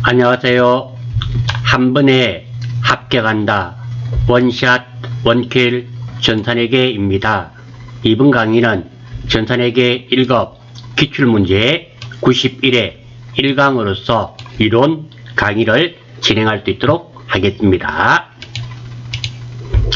안녕하세요. 한 번에 합격한다. 원샷 원킬 전산회계입니다. 이번 강의는 전산회계 1급 기출문제 91회 1강으로서 이론 강의를 진행할 수 있도록 하겠습니다.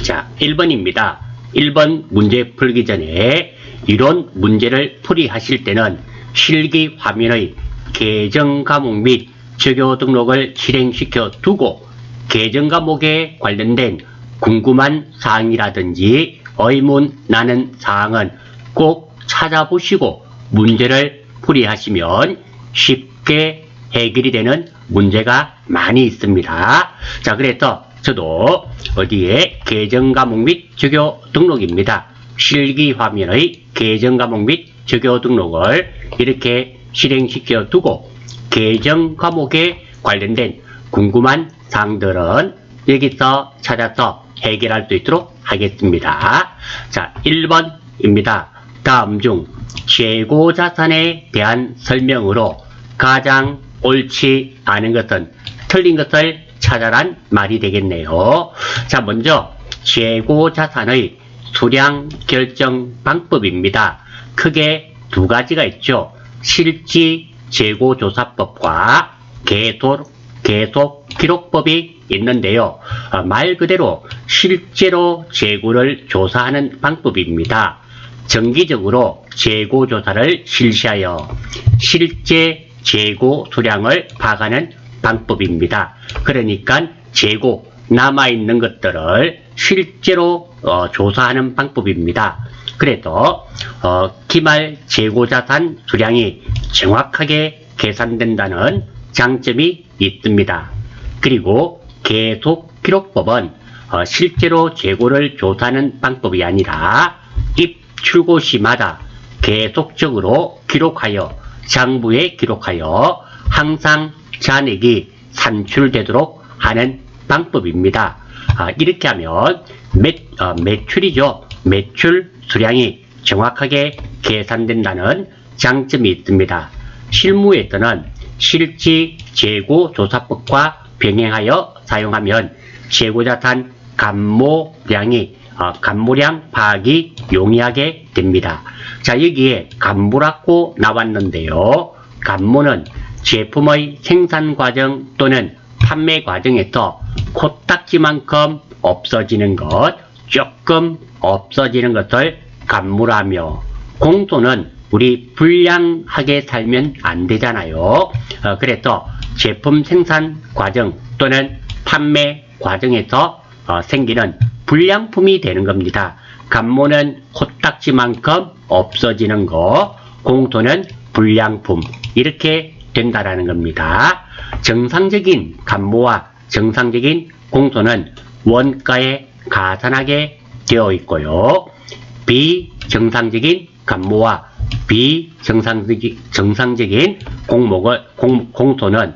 자, 1번입니다. 1번 문제 풀기 전에 이론 문제를 풀이하실 때는 실기 화면의 계정 과목 및 적요 등록을 실행시켜 두고 계정 과목에 관련된 궁금한 사항이라든지 의문 나는 사항은 꼭 찾아보시고 문제를 풀이하시면 쉽게 해결이 되는 문제가 많이 있습니다. 자, 그래서 저도 어디에 계정 과목 및 적요 등록입니다. 실기 화면의 계정 과목 및 적요 등록을 이렇게 실행시켜 두고 계정 과목에 관련된 궁금한 사항들은 여기서 찾아서 해결할 수 있도록 하겠습니다. 자, 1번입니다. 다음 중 재고자산에 대한 설명으로 가장 옳지 않은 것은 틀린 것을 찾아란 말이 되겠네요. 자, 먼저 재고자산의 수량 결정 방법입니다. 크게 두 가지가 있죠. 실지 재고조사법과 계속 기록법이 있는데요. 말 그대로 실제로 재고를 조사하는 방법입니다. 정기적으로 재고조사를 실시하여 실제 재고 수량을 파악하는 방법입니다. 그러니까 재고 남아있는 것들을 실제로 조사하는 방법입니다. 그래서 기말 재고자산 수량이 정확하게 계산된다는 장점이 있습니다. 그리고 계속 기록법은 실제로 재고를 조사하는 방법이 아니라 입출고 시마다 계속적으로 기록하여 장부에 기록하여 항상 잔액이 산출되도록 하는 방법입니다. 이렇게 하면 매출이죠. 매출 수량이 정확하게 계산된다는 장점이 있습니다. 실무에서는 실지 재고조사법과 병행하여 사용하면 재고자산 감모량 파악이 용이하게 됩니다. 자, 여기에 감모라고 나왔는데요. 감모는 제품의 생산 과정 또는 판매 과정에서 코딱지만큼 없어지는 것, 조금 없어지는 것을 감모라며, 공소는 우리 불량하게 살면 안 되잖아요. 그래서 제품 생산 과정 또는 판매 과정에서 생기는 불량품이 되는 겁니다. 감모는 코딱지만큼 없어지는 거, 공소는 불량품, 이렇게 된다라는 겁니다. 정상적인 감모와 정상적인 공소는 원가에 가산하게 되어 있고요. 비정상적인 감모와 비정상적인 공소는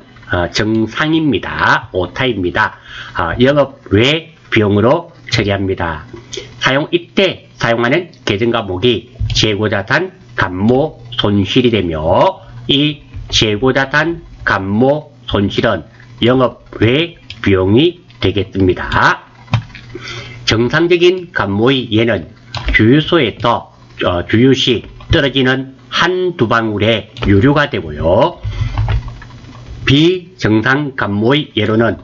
정상입니다. 오타입니다. 영업 외 비용으로 처리합니다. 이때 사용하는 계정 과목이 재고자산 감모 손실이 되며 이 재고자산 감모 손실은 영업 외 비용이 되겠습니다. 정상적인 감모의 예는 주유소에서 주유시 떨어지는 한두 방울의 유류가 되고요. 비정상 감모의 예로는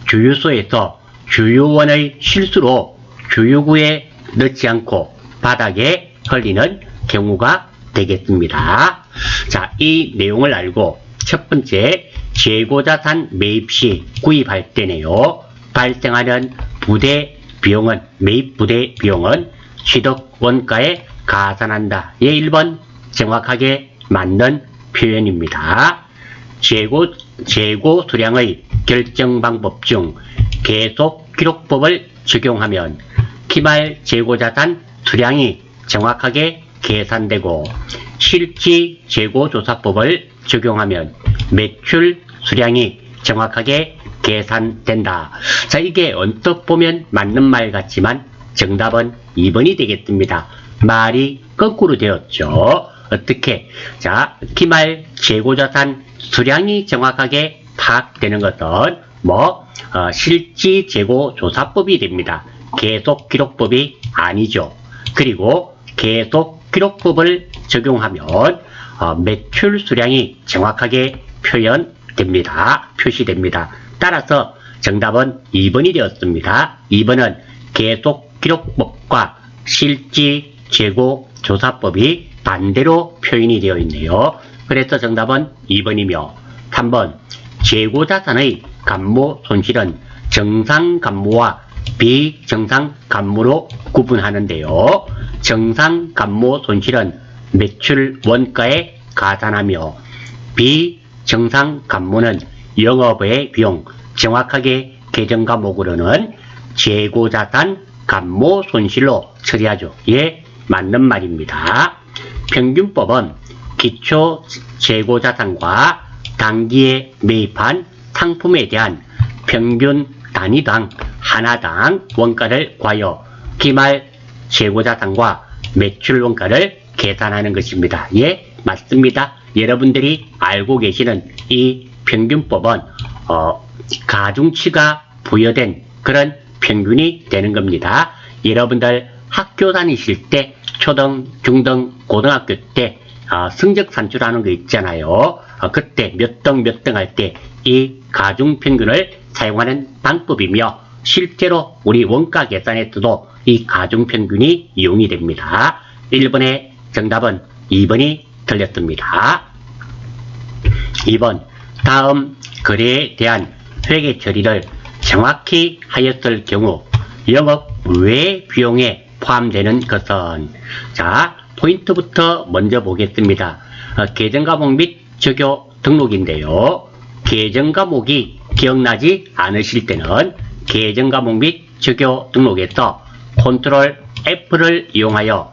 주유소에서 주유원의 실수로 주유구에 넣지 않고 바닥에 흘리는 경우가 되겠습니다. 자, 이 내용을 알고 첫 번째, 재고자산 매입 시 구입할 때네요. 발생하는 매입 부대 비용은 취득 원가에 가산한다. 예, 1번 정확하게 맞는 표현입니다. 재고 수량의 결정 방법 중 계속 기록법을 적용하면 기말 재고자산 수량이 정확하게 계산되고 실지 재고조사법을 적용하면 매출 수량이 정확하게 계산된다. 자, 이게 언뜻 보면 맞는 말 같지만 정답은 2번이 되겠습니다. 말이 거꾸로 되었죠. 어떻게? 자, 기말 재고자산 수량이 정확하게 파악되는 것은 실지재고조사법이 됩니다. 계속기록법이 아니죠. 그리고 계속기록법을 적용하면 매출 수량이 정확하게 표시됩니다. 따라서 정답은 2번이 되었습니다. 2번은 계속기록법과 실지재고조사법이 반대로 표현이 되어 있네요. 그래서 정답은 2번이며 3번 재고자산의 감모 손실은 정상감모와 비정상감모로 구분하는데요. 정상감모 손실은 매출 원가에 가산하며 비정상감모는 영업외 비용, 정확하게 계정과목으로는 재고자산 감모 손실로 처리하죠. 예, 맞는 말입니다. 평균법은 기초 재고자산과 단기에 매입한 상품에 대한 평균 단위당 하나당 원가를 구하여 기말 재고자산과 매출 원가를 계산하는 것입니다. 예, 맞습니다. 여러분들이 알고 계시는 이 평균법은 가중치가 부여된 그런 평균이 되는 겁니다. 여러분들 학교 다니실 때 초등, 중등, 고등학교 때 성적 산출하는 거 있잖아요. 그때 몇 등 할 때 이 가중평균을 사용하는 방법이며 실제로 우리 원가 계산에서도 이 가중평균이 이용이 됩니다. 1번의 정답은 2번이 틀렸습니다. 2번 다음 거래에 대한 회계 처리를 정확히 하였을 경우 영업 외 비용에 포함되는 것은 자 포인트부터 먼저 보겠습니다. 계정과목 및 적요 등록인데요. 계정과목이 기억나지 않으실 때는 계정과목 및 적요 등록에서 컨트롤 F를 이용하여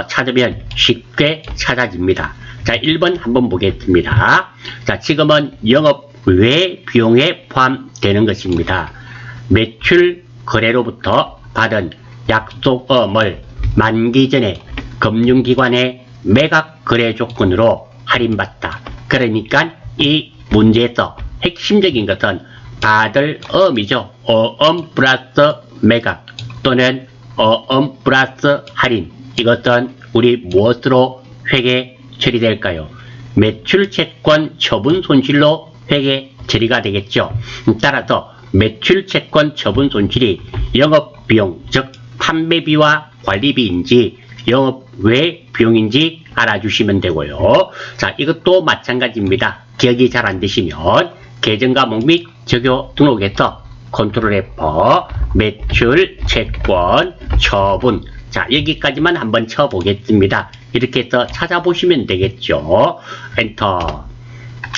찾으면 쉽게 찾아집니다. 자, 1번 한번 보겠습니다. 자, 지금은 영업 외 비용에 포함되는 것입니다. 매출 거래로부터 받은 약속금을 만기 전에 금융기관의 매각 거래 조건으로 할인받다. 그러니까 이 문제에서 핵심적인 것은 받을 어음이죠. 어음 플러스 매각 또는 어음 플러스 할인. 이것은 우리 무엇으로 회계 처리될까요? 매출 채권 처분 손실로 회계 처리가 되겠죠. 따라서 매출 채권 처분 손실이 영업비용, 즉 판매비와 관리비인지 영업 외 비용인지 알아주시면 되고요. 자, 이것도 마찬가지입니다. 기억이 잘 안 되시면 계정과목 및 적요 등록에서 컨트롤 F 매출 채권 처분. 자, 여기까지만 한번 쳐보겠습니다. 이렇게 해서 찾아보시면 되겠죠. 엔터.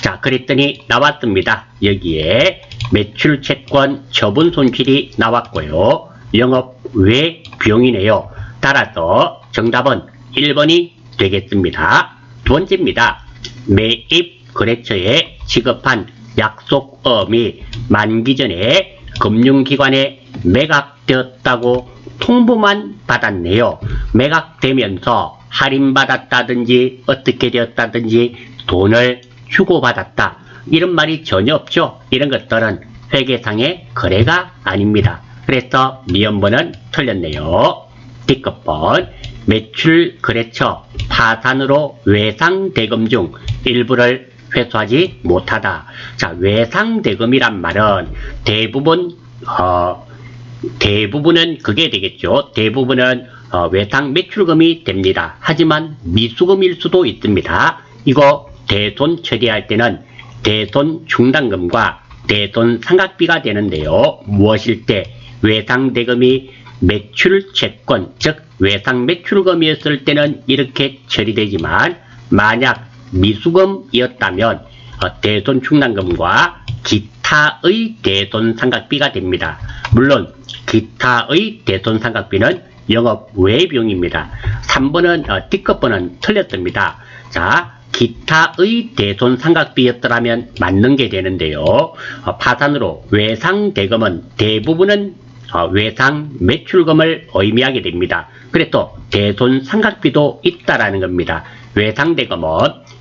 자, 그랬더니 나왔습니다. 여기에 매출 채권 처분 손실이 나왔고요. 영업 외 비용이네요. 따라서 정답은 1번이 되겠습니다. 두 번째입니다. 매입 거래처에 지급한 약속금이 만기 전에 금융기관에 매각되었다고 통보만 받았네요. 매각되면서 할인받았다든지 어떻게 되었다든지 돈을 주고받았다. 이런 말이 전혀 없죠. 이런 것들은 회계상의 거래가 아닙니다. 그래서 미연번은 틀렸네요. D급번 매출 거래처 파산으로 외상대금 중 일부를 회수하지 못하다. 자, 외상대금이란 말은 대부분은 그게 되겠죠. 대부분은 외상 매출금이 됩니다. 하지만 미수금일 수도 있습니다. 이거 대손 처리할 때는 대손 충당금과 대손 상각비가 되는데요. 무엇일 때 외상대금이 매출 채권, 즉 외상 매출금이었을 때는 이렇게 처리되지만 만약 미수금이었다면 대손 충당금과 기타의 대손 상각비가 됩니다. 물론 기타의 대손 상각비는 영업 외 비용입니다. 3번은 D급번은 틀렸습니다. 자, 기타의 대손 상각비였더라면 맞는 게 되는데요. 파산으로 외상 대금은 대부분은 외상 매출금을 의미하게 됩니다. 그래서 대손 상각비도 있다라는 겁니다. 외상 대금은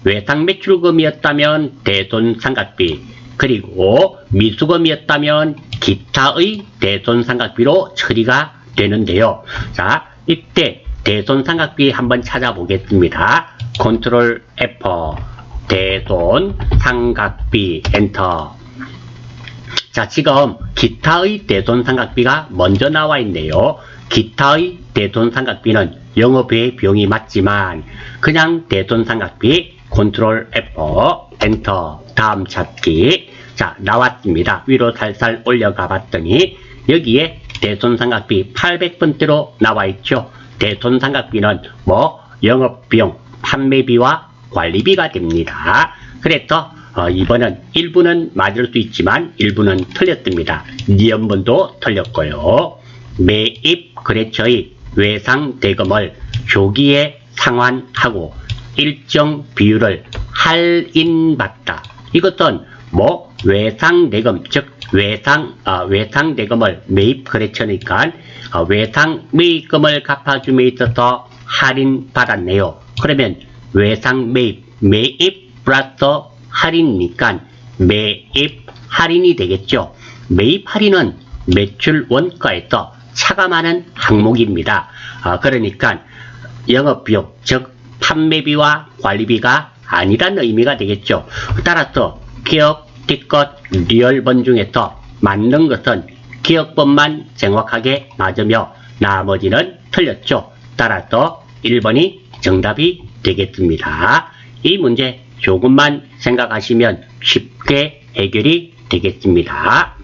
외상 매출금이었다면 대손 상각비, 그리고 미수금이었다면 기타의 대손상각비로 처리가 되는데요. 자, 이때 대손상각비 한번 찾아보겠습니다. 컨트롤 F, 대손상각비, 엔터. 자, 지금 기타의 대손상각비가 먼저 나와 있네요. 기타의 대손상각비는 영업외 비용이 맞지만 그냥 대손상각비, 컨트롤 F, 엔터, 다음 찾기. 자, 나왔습니다. 위로 살살 올려가 봤더니 여기에 대손상각비 800번대로 나와 있죠. 대손상각비는 뭐 영업비용, 판매비와 관리비가 됩니다. 그래서 이번은 일부는 맞을 수 있지만 일부는 틀렸습니다. 니은번도 틀렸고요. 매입 거래처의 외상 대금을 조기에 상환하고 일정 비율을 할인받다. 이것은 뭐 외상 대금, 즉 외상 대금을 매입 거래처니까 외상 매입금을 갚아줌에 있어서 할인 받았네요. 그러면 외상 매입 플러스 할인이니까 매입 할인이 되겠죠. 매입 할인은 매출 원가에서 차감하는 항목입니다. 그러니까 영업비용, 즉 판매비와 관리비가 아니란 의미가 되겠죠. 따라서 기억, 뒷것, 리얼번 중에서 맞는 것은 기억번만 정확하게 맞으며 나머지는 틀렸죠. 따라서 1번이 정답이 되겠습니다. 이 문제 조금만 생각하시면 쉽게 해결이 되겠습니다.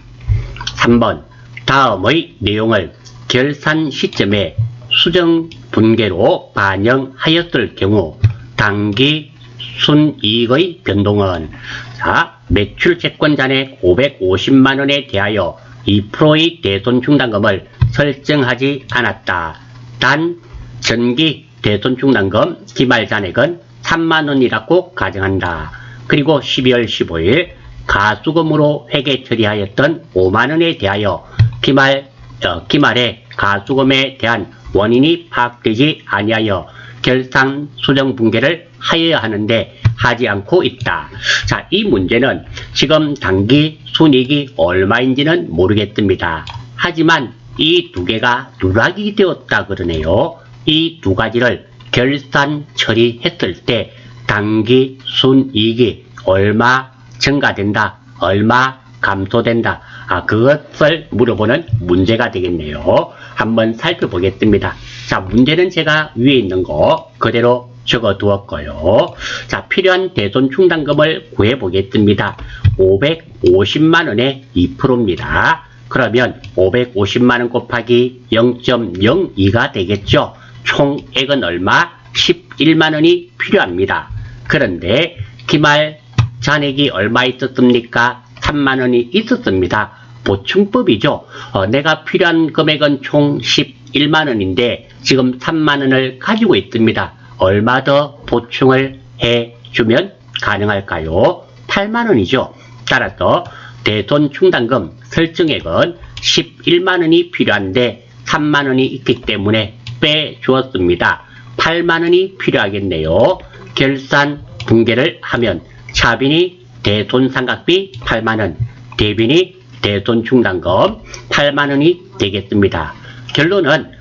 3번 다음의 내용을 결산 시점에 수정 분계로 반영하였을 경우 당기 순이익의 변동은 자, 매출 채권 잔액 550만원에 대하여 2%의 대손 충당금을 설정하지 않았다. 단 전기 대손 충당금 기말 잔액은 3만원이라고 가정한다. 그리고 12월 15일 가수금으로 회계 처리하였던 5만원에 대하여 기말에 가수금에 대한 원인이 파악되지 아니하여 결산 수정 분계를 하여야 하는데 하지 않고 있다. 자, 이 문제는 지금 당기 순이익이 얼마인지는 모르겠습니다. 하지만 이 두 개가 누락이 되었다 그러네요. 이 두 가지를 결산 처리했을 때 당기 순이익이 얼마 증가된다, 얼마 감소된다. 그것을 물어보는 문제가 되겠네요. 한번 살펴보겠습니다. 자, 문제는 제가 위에 있는 거 그대로 적어 두었고요. 자, 필요한 대손 충당금을 구해 보겠습니다. 550만원의 2%입니다. 그러면 550만원 곱하기 0.02가 되겠죠. 총액은 얼마? 11만원이 필요합니다. 그런데 기말 잔액이 얼마 있었습니까? 3만원이 있었습니다. 보충법이죠. 내가 필요한 금액은 총 11만원인데 지금 3만원을 가지고 있습니다. 얼마 더 보충을 해주면 가능할까요? 8만원이죠. 따라서 대손 충당금 설정액은 11만원이 필요한데 3만원이 있기 때문에 빼주었습니다. 8만원이 필요하겠네요. 결산 분계를 하면 차빈이 대손상각비 8만원, 대빈이 대손충당금 8만원이 되겠습니다. 결론은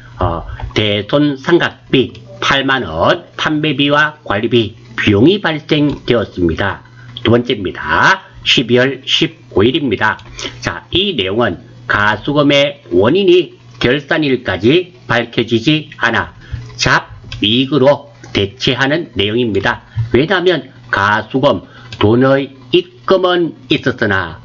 대손상각비 8만원 판매비와 관리비 비용이 발생되었습니다. 두 번째입니다. 12월 15일입니다. 자, 이 내용은 가수금의 원인이 결산일까지 밝혀지지 않아 잡이익으로 대체하는 내용입니다. 왜냐하면 가수금 돈의 입금은 있었으나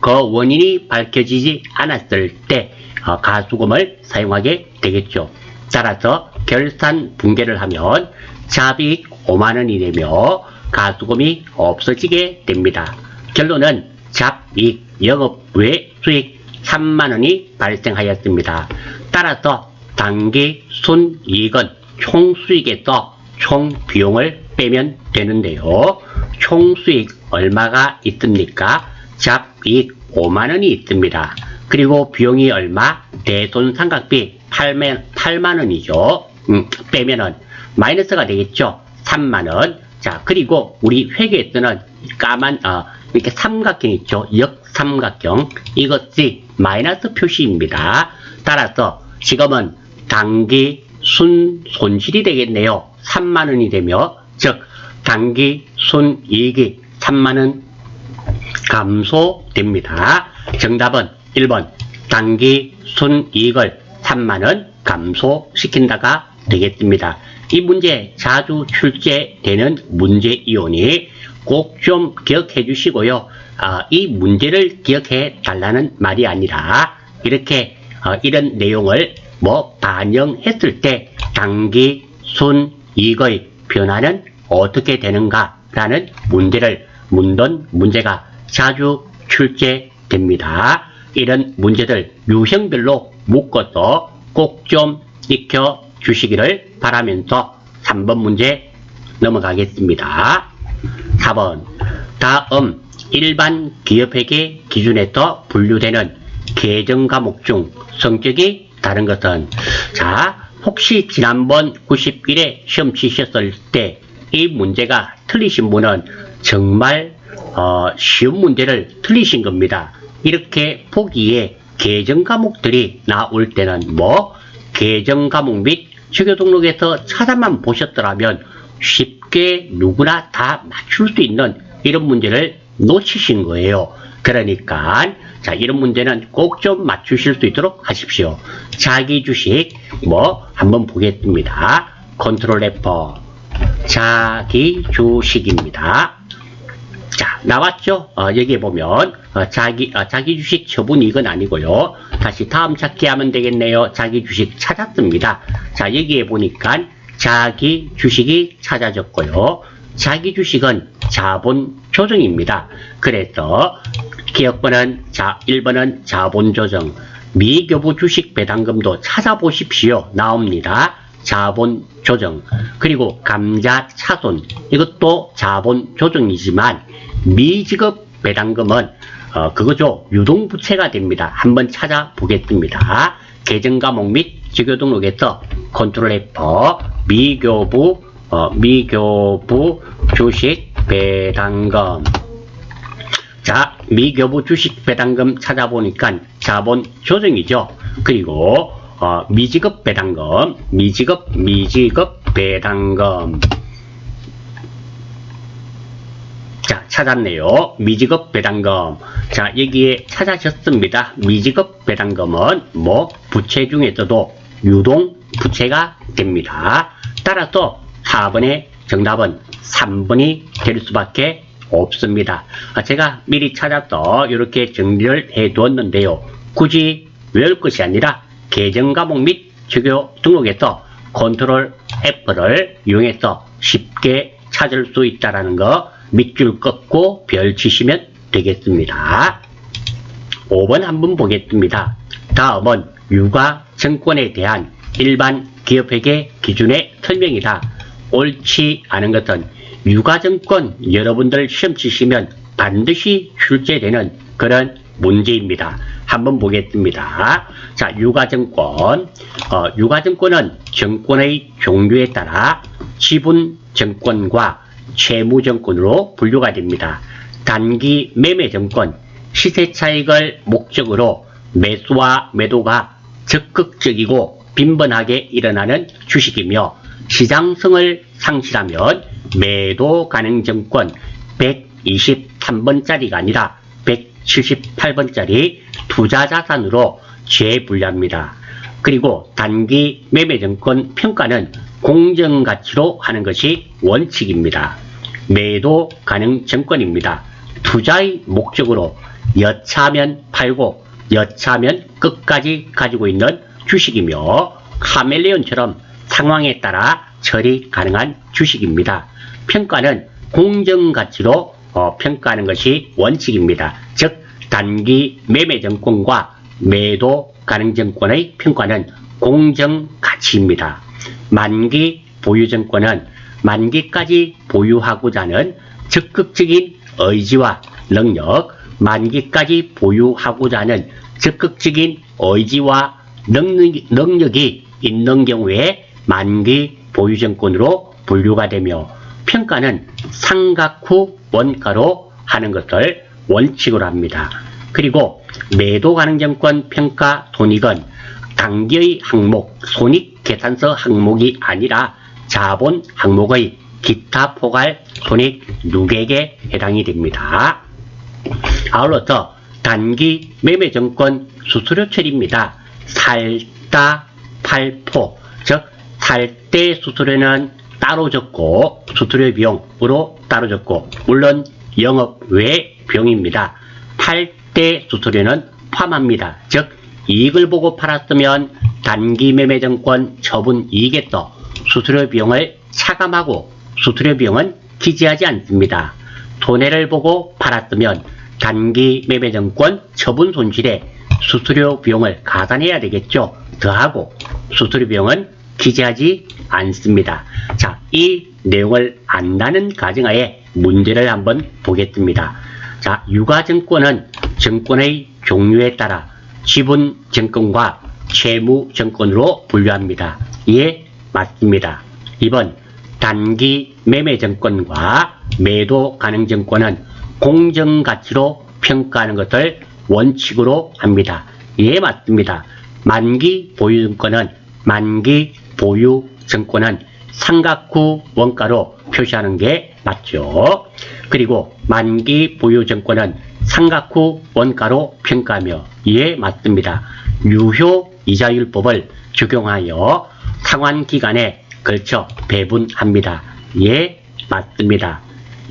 그 원인이 밝혀지지 않았을 때 가수금을 사용하게 되겠죠. 따라서 결산 분계를 하면 잡이익 5만원이 되며 가수금이 없어지게 됩니다. 결론은 잡이익 영업 외 수익 3만원이 발생하였습니다. 따라서 당기 순이익은 총수익에서 총비용을 빼면 되는데요. 총수익 얼마가 있습니까? 잡이익 5만원이 있습니다. 그리고 비용이 얼마? 대손상각비 8만원이죠. 빼면은 마이너스가 되겠죠. 3만원. 자, 그리고 우리 회계에서는 이렇게 삼각형 있죠. 역삼각형. 이것이 마이너스 표시입니다. 따라서 지금은 당기 순손실이 되겠네요. 3만원이 되며, 즉 당기 순이익이 3만원 감소됩니다. 정답은 1번 당기 순이익을 3만원 감소시킨다가 되겠습니다. 이 문제 자주 출제되는 문제이오니 꼭 좀 기억해 주시고요. 이 문제를 기억해 달라는 말이 아니라 이렇게 이런 내용을 반영했을 때 당기 순이익의 변화는 어떻게 되는가 라는 문제를 묻는 문제가 자주 출제됩니다. 이런 문제들 유형별로 묶어서 꼭 좀 익혀 주시기를 바라면서 3번 문제 넘어가겠습니다. 4번 다음 일반 기업회계 기준에서 분류되는 계정 과목 중 성격이 다른 것은 자 혹시 지난번 91회 시험 치셨을 때 이 문제가 틀리신 분은 정말 쉬운 문제를 틀리신 겁니다. 이렇게 보기에 계정 과목들이 나올 때는 계정 과목 및 주교 등록에서 찾아만 보셨더라면 쉽게 누구나 다 맞출 수 있는 이런 문제를 놓치신 거예요. 그러니까 자 이런 문제는 꼭 좀 맞추실 수 있도록 하십시오. 자기 주식 한번 보겠습니다. 컨트롤 F 자기 주식입니다. 자 나왔죠? 여기에 보면 자기 주식 처분 이익은 아니고요. 다시 다음 찾기 하면 되겠네요. 자기 주식 찾았습니다. 자 여기에 보니까 자기 주식이 찾아졌고요. 자기 주식은 자본 조정입니다. 그래서 기억번은 1번은 자본 조정, 미교부 주식 배당금도 찾아보십시오. 나옵니다. 자본 조정. 그리고 감자 차손 이것도 자본 조정이지만 미지급 배당금은 그거죠. 유동부채가 됩니다. 한번 찾아보겠습니다. 계정 과목 및 주교 등록에서 컨트롤 F 미교부 주식 배당금. 자, 미교부 주식 배당금 찾아보니까 자본 조정이죠. 그리고 미지급 배당금, 미지급 배당금. 자, 찾았네요. 미지급 배당금. 자, 여기에 찾아졌습니다. 미지급 배당금은 부채 중에서도 유동 부채가 됩니다. 따라서 4번의 정답은 3번이 될 수밖에 없습니다. 제가 미리 찾아서 이렇게 정리를 해 두었는데요. 굳이 외울 것이 아니라 계정 과목 및 주교 등록에서 컨트롤 F를 이용해서 쉽게 찾을 수 있다는 거 밑줄 긋고 별 치시면 되겠습니다. 5번 한번 보겠습니다. 다음은 유가증권에 대한 일반 기업회계 기준의 설명이다. 옳지 않은 것은 유가증권 여러분들 시험 치시면 반드시 출제되는 그런 문제입니다. 한번 보겠습니다. 자, 유가증권은 증권의 종류에 따라 지분증권과 채무증권으로 분류가 됩니다. 단기 매매증권, 시세차익을 목적으로 매수와 매도가 적극적이고 빈번하게 일어나는 주식이며 시장성을 상실하면 매도 가능 증권 123번짜리가 아니라 178번짜리 투자자산으로 재분류합니다. 그리고 단기 매매증권 평가는 공정가치로 하는 것이 원칙입니다. 매도 가능 증권입니다. 투자의 목적으로 여차하면 팔고 여차하면 끝까지 가지고 있는 주식이며 카멜레온처럼 상황에 따라 처리 가능한 주식입니다. 평가는 공정가치로 평가하는 것이 원칙입니다. 즉 단기 매매증권과 매도 가능증권의 평가는 공정가치입니다. 만기 보유증권은 만기까지 보유하고자 하는 적극적인 의지와 능력, 만기까지 보유하고자 하는 적극적인 의지와 능력이 있는 경우에 만기 보유증권으로 분류가 되며 평가는 상각 후 원가로 하는 것을 원칙으로 합니다. 그리고 매도 가능증권 평가 손익은 단기의 항목, 손익 계산서 항목이 아니라 자본 항목의 기타 포괄 손익 누계액에 해당이 됩니다. 아울러서 단기 매매증권 수수료 처리입니다. 살다 팔포, 즉 살 때 수수료는 따로 적고 수수료 비용으로 따로 적고 물론 영업 외 비용입니다. 팔 때 수수료는 포함합니다. 즉 이익을 보고 팔았으면 단기 매매증권 처분 이익에 떠 수수료 비용을 차감하고 수수료 비용은 기재하지 않습니다. 손해를 보고 팔았으면 단기 매매증권 처분 손실에 수수료 비용을 가산해야 되겠죠. 더하고 수수료 비용은 기재하지 않습니다. 자, 이 내용을 안다는 가정하에 문제를 한번 보겠습니다. 자, 유가증권은 증권의 종류에 따라 지분증권과 채무증권으로 분류합니다. 예, 맞습니다. 2번 단기 매매증권과 매도 가능증권은 공정가치로 평가하는 것을 원칙으로 합니다. 예, 맞습니다. 만기 보유증권은 삼각후 원가로 표시하는 게 맞죠. 그리고 만기 보유증권은 삼각후 원가로 평가하며 예, 맞습니다. 유효 이자율법을 적용하여 상환기간에 걸쳐 배분합니다. 예, 맞습니다.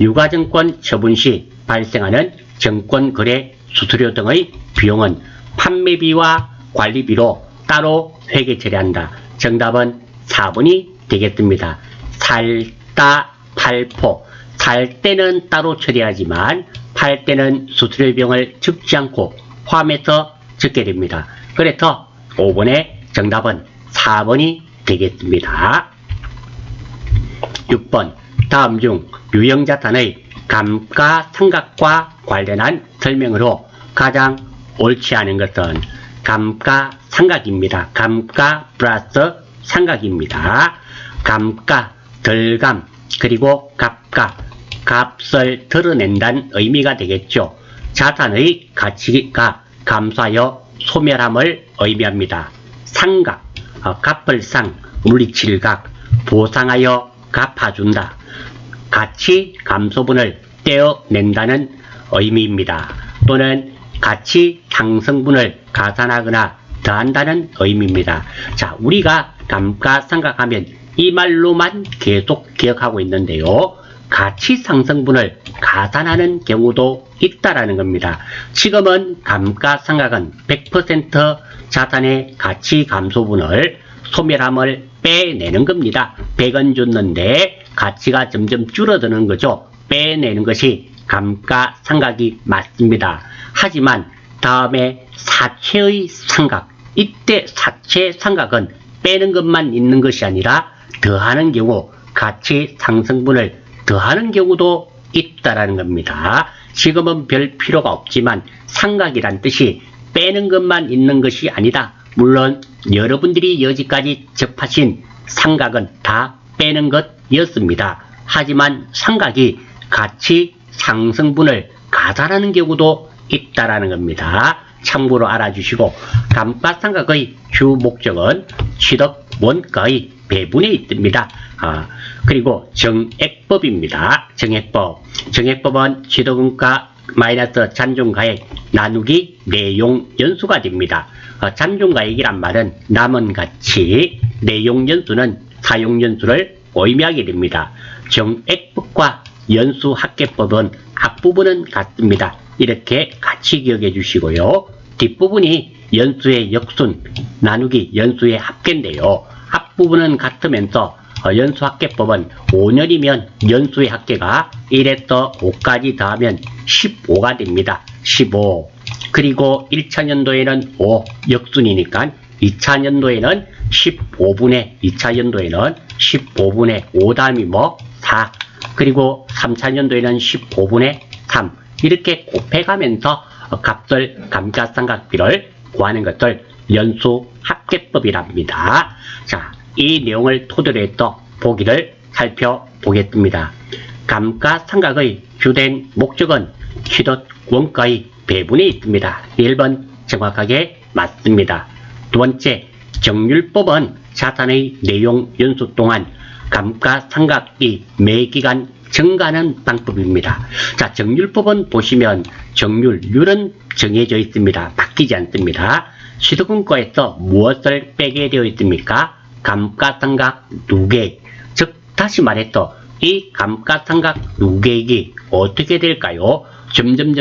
유가증권 처분 시 발생하는 증권거래 수수료 등의 비용은 판매비와 관리비로 따로 회계 처리한다. 정답은 4번이 되겠습니다. 살다 팔포, 살 때는 따로 처리하지만 팔 때는 수수료 비용을 적지 않고 포함해서 적게 됩니다. 그래서 5번의 정답은 4번이 되겠습니다. 6번 다음 중 유형자산의 감가상각과 관련한 설명으로 가장 옳지 않은 것은 감가상각입니다. 감가 플러스 상각입니다. 감가, 덜감, 그리고 갑가, 값을 드러낸다는 의미가 되겠죠. 자산의 가치가 감소하여 소멸함을 의미합니다. 상각, 값을상, 물리칠각, 보상하여 갚아준다. 가치 감소분을 떼어낸다는 의미입니다. 또는 가치 상승분을 가산하거나 더한다는 의미입니다. 자, 우리가 감가상각하면 이 말로만 계속 기억하고 있는데요. 가치 상승분을 가산하는 경우도 있다라는 겁니다. 지금은 감가상각은 100% 자산의 가치 감소분을 소멸함을 빼내는 겁니다. 100원 줬는데 가치가 점점 줄어드는 거죠. 빼내는 것이 감가상각이 맞습니다. 하지만 다음에 사채의 상각, 이때 사채 상각은 빼는 것만 있는 것이 아니라 더하는 경우 가치 상승분을 더하는 경우도 있다라는 겁니다. 지금은 별 필요가 없지만 상각이란 뜻이 빼는 것만 있는 것이 아니다. 물론 여러분들이 여기까지 접하신 상각은 다 빼는 것이었습니다. 하지만 상각이 가치 상승분을 가산하는 경우도 있다라는 겁니다. 참고로 알아주시고 감가상각의 주 목적은 취득 원가의 배분에 있습니다. 그리고 정액법입니다. 정액법은 취득원가 마이너스 잔존가액 나누기 내용연수가 됩니다. 잔존가액이란 말은 남은 가치, 내용연수는 사용연수를 의미하게 됩니다. 정액법과 연수합계법은 앞부분은 같습니다. 이렇게 같이 기억해 주시고요. 뒷부분이 연수의 역순 나누기 연수의 합계인데요. 앞부분은 같으면서 연수합계법은 5년이면 연수의 합계가 1에서 5까지 더하면 15가 됩니다. 15. 그리고 1차년도에는 5 역순이니까 2차년도에는 15분의 2차년도에는 15분의 5 다음이 4. 그리고 3차년도에는 15분의 3. 이렇게 곱해가면서 값을 감가상각비를 구하는 것을 연수합계법이랍니다. 자, 이 내용을 토대로 해서 보기를 살펴보겠습니다. 감가상각의 주된 목적은 시옷 원가의 배분에 있습니다. 1번 정확하게 맞습니다. 두 번째, 정률법은 자산의 내용 연수 동안 감가상각이 매기간 증가하는 방법입니다. 자, 정률법은 보시면 정률률은 정해져 있습니다. 바뀌지 않습니다. 시도금고에서 무엇을 빼게 되어 있습니까? 감가상각 누계액. 즉 다시 말해서 이 감가상각 누계액이 어떻게 될까요? 점점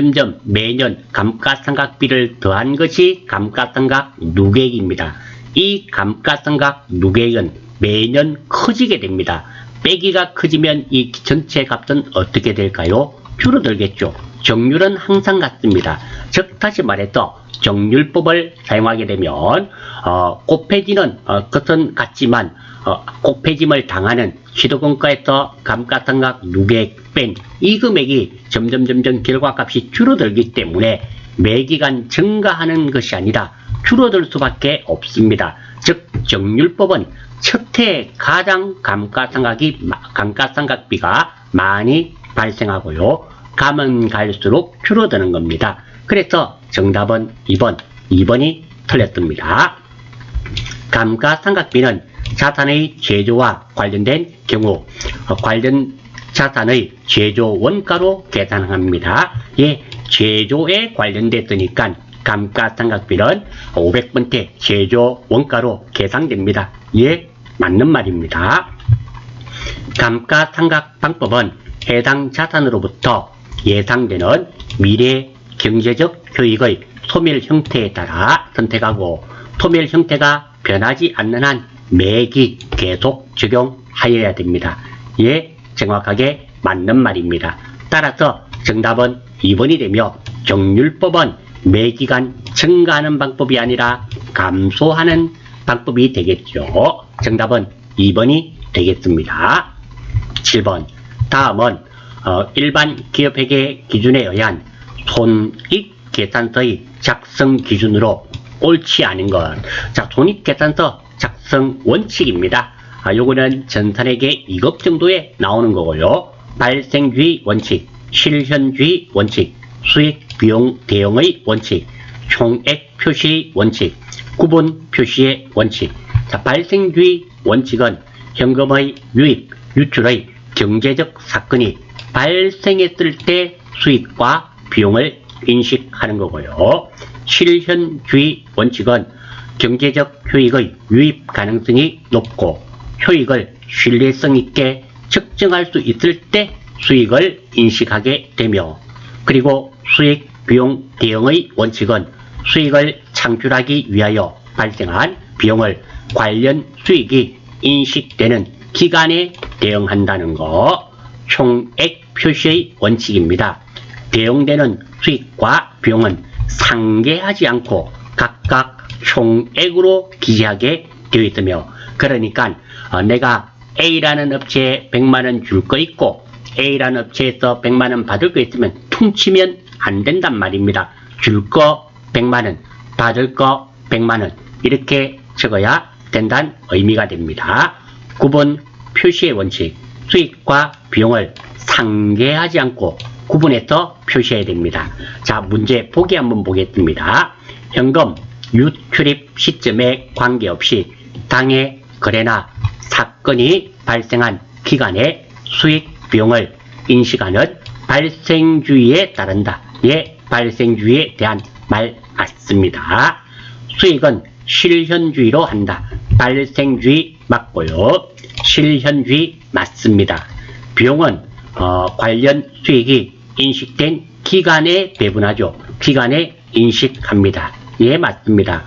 매년 감가상각비를 더한 것이 감가상각 누계액입니다. 이 감가상각 누계액은 매년 커지게 됩니다. 빼기가 커지면 이 전체 값은 어떻게 될까요? 줄어들겠죠. 정률은 항상 같습니다. 즉 다시 말해서 정률법을 사용하게 되면 곱해지는 것은 같지만 곱해짐을 당하는 시도금가에서 감가상각 누계액 뺀 이 금액이 점점 결과값이 줄어들기 때문에 매기간 증가하는 것이 아니라 줄어들 수밖에 없습니다. 즉 정률법은 첫해 가장 감가상각비가 많이 발생하고요. 가면 갈수록 줄어드는 겁니다. 그래서 정답은 2번이 틀렸습니다. 감가상각비는 자산의 제조와 관련된 경우 관련 자산의 제조 원가로 계산합니다. 예, 제조에 관련됐으니까 감가상각비는 500번째 제조 원가로 계산됩니다. 예, 맞는 말입니다. 감가상각 방법은 해당 자산으로부터 예상되는 미래 경제적 효익의 소멸 형태에 따라 선택하고 소멸 형태가 변하지 않는 한 매기 계속 적용하여야 됩니다. 예, 정확하게 맞는 말입니다. 따라서 정답은 2번이 되며 정률법은 매기간 증가하는 방법이 아니라 감소하는 방법이 되겠죠. 정답은 2번이 되겠습니다. 7번. 다음은 일반 기업회계 기준에 의한 손익계산서의 작성 기준으로 옳지 않은 것. 자, 손익계산서 작성 원칙입니다. 요거는 전산회계 2급 정도에 나오는 거고요. 발생주의 원칙, 실현주의 원칙, 수익 비용 대응의 원칙, 총액 표시의 원칙, 구분 표시의 원칙. 자, 발생주의 원칙은 현금의 유입, 유출의 경제적 사건이 발생했을 때 수익과 비용을 인식하는 거고요. 실현주의 원칙은 경제적 효익의 유입 가능성이 높고 효익을 신뢰성 있게 측정할 수 있을 때 수익을 인식하게 되며, 그리고 수익 비용 대응의 원칙은 수익을 창출하기 위하여 발생한 비용을 관련 수익이 인식되는 기간에 대응한다는 거. 총액 표시의 원칙입니다. 대응되는 수익과 비용은 상계하지 않고 각각 총액으로 기재하게 되어 있으며, 그러니까 내가 A라는 업체에 100만원 줄 거 있고 A라는 업체에서 100만원 받을 거 있으면 퉁치면 안 된단 말입니다. 줄 거 100만원, 받을 거 100만원 이렇게 적어야 된다는 의미가 됩니다. 구분 표시의 원칙, 수익과 비용을 상계하지 않고 구분해서 표시해야 됩니다. 자, 문제 보기 한번 보겠습니다. 현금 유출입 시점에 관계없이 당해 거래나 사건이 발생한 기간에 수익 비용을 인식하는 발생주의에 따른다. 예, 발생주의에 대한 말 맞습니다. 수익은 실현주의로 한다. 발생주의 맞고요. 실현주의 맞습니다. 비용은 관련 수익이 인식된 기간에 배분하죠. 기간에 인식합니다. 예, 맞습니다.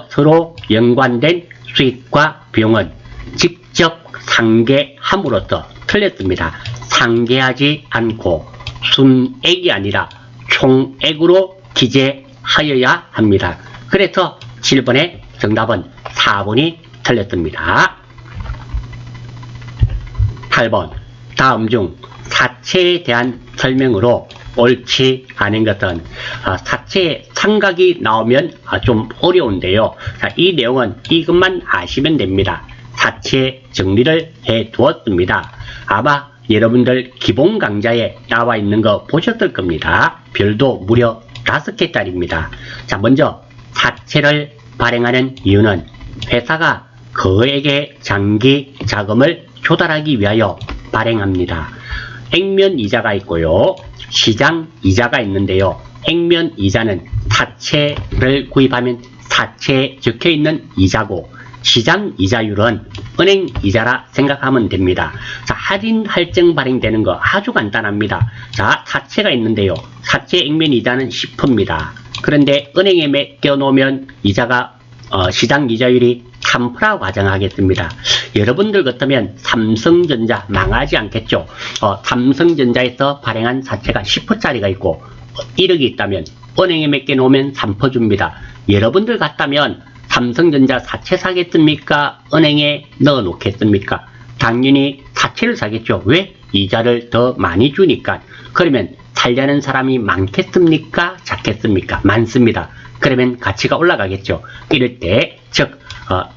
서로 연관된 수익과 비용은 직접 상계함으로써 틀렸습니다. 상계하지 않고 순액이 아니라 총액으로 기재하여야 합니다. 그래서 7번의 정답은 4번이 틀렸습니다. 8번. 다음 중 사채에 대한 설명으로 옳지 않은 것은, 사채에 상각이 나오면 좀 어려운데요. 자, 이 내용은 이것만 아시면 됩니다. 사채 정리를 해 두었습니다. 아마 여러분들 기본 강좌에 나와 있는 거 보셨을 겁니다. 별도 무려 5개짜리입니다. 자, 먼저 사채를 발행하는 이유는 회사가 그에게 장기 자금을 조달하기 위하여 발행합니다. 액면 이자가 있고요. 시장 이자가 있는데요. 액면 이자는 사채를 구입하면 사채에 적혀있는 이자고, 시장 이자율은 은행 이자라 생각하면 됩니다. 자, 할인 할증 발행되는 거 아주 간단합니다. 자, 사채가 있는데요. 사채 액면 이자는 10%입니다. 그런데 은행에 맡겨놓으면 이자가 시장 이자율이 3%라고 가정하겠습니다. 여러분들 같으면 삼성전자 망하지 않겠죠. 삼성전자에서 발행한 사채가 10%짜리가 있고 1억이 있다면 은행에 맡겨놓으면 3% 줍니다. 여러분들 같다면 삼성전자 사채 사겠습니까? 은행에 넣어 놓겠습니까? 당연히 사채를 사겠죠. 왜? 이자를 더 많이 주니까. 그러면 살려는 사람이 많겠습니까? 작겠습니까? 많습니다. 그러면 가치가 올라가겠죠. 이럴 때, 즉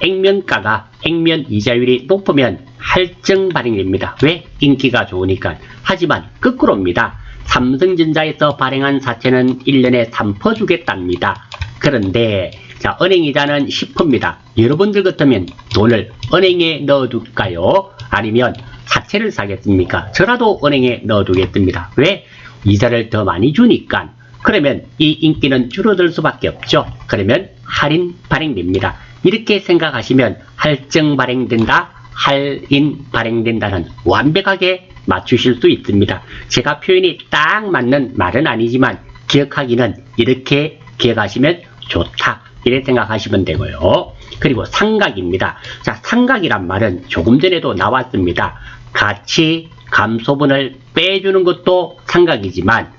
액면가가 액면 이자율이 높으면 할증 발행됩니다. 왜? 인기가 좋으니까. 하지만 거꾸로입니다. 삼성전자에서 발행한 사채는 1년에 3% 주겠답니다. 그런데 자, 은행 이자는 10%입니다. 여러분들 같으면 돈을 은행에 넣어둘까요? 아니면 사채를 사겠습니까? 저라도 은행에 넣어두겠습니다. 왜? 이자를 더 많이 주니까. 그러면 이 인기는 줄어들 수밖에 없죠. 그러면 할인 발행됩니다. 이렇게 생각하시면 할증 발행된다, 할인 발행된다는 완벽하게 맞추실 수 있습니다. 제가 표현이 딱 맞는 말은 아니지만 기억하기는 이렇게 기억하시면 좋다. 이렇게 생각하시면 되고요. 그리고 상각입니다. 자, 상각이란 말은 조금 전에도 나왔습니다. 가치 감소분을 빼주는 것도 상각이지만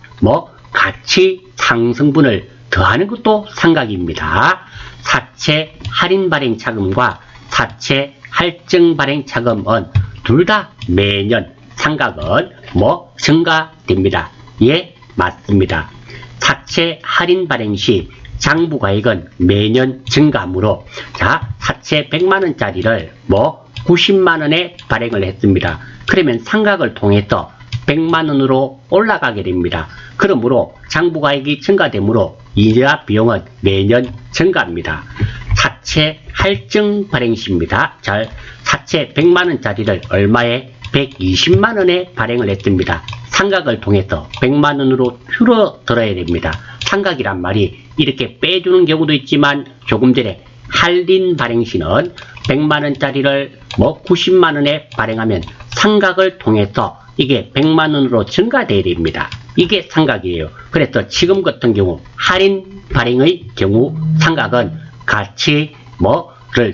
가치 상승분을 더하는 것도 상각입니다. 사채 할인 발행 차금과 사채 할증 발행 차금은 둘 다 매년 상각은 증가됩니다. 예, 맞습니다. 사채 할인 발행 시 장부가액은 매년 증가하므로 자, 사채 100만원짜리를 90만원에 발행을 했습니다. 그러면 상각을 통해서 100만원으로 올라가게 됩니다. 그러므로 장부가액이 증가되므로 이자 비용은 매년 증가합니다. 사채 할증 발행 시입니다. 자, 사채 100만원짜리를 얼마에? 120만원에 발행을 했습니다. 상각을 통해서 100만원으로 줄어들어야 됩니다. 상각이란 말이 이렇게 빼주는 경우도 있지만 조금 전에 할인 발행 시는 100만원짜리를 90만원에 발행하면 상각을 통해서 이게 100만원으로 증가돼야 됩니다. 이게 상각이에요. 그래서 지금 같은 경우 할인 발행의 경우 상각은 가치를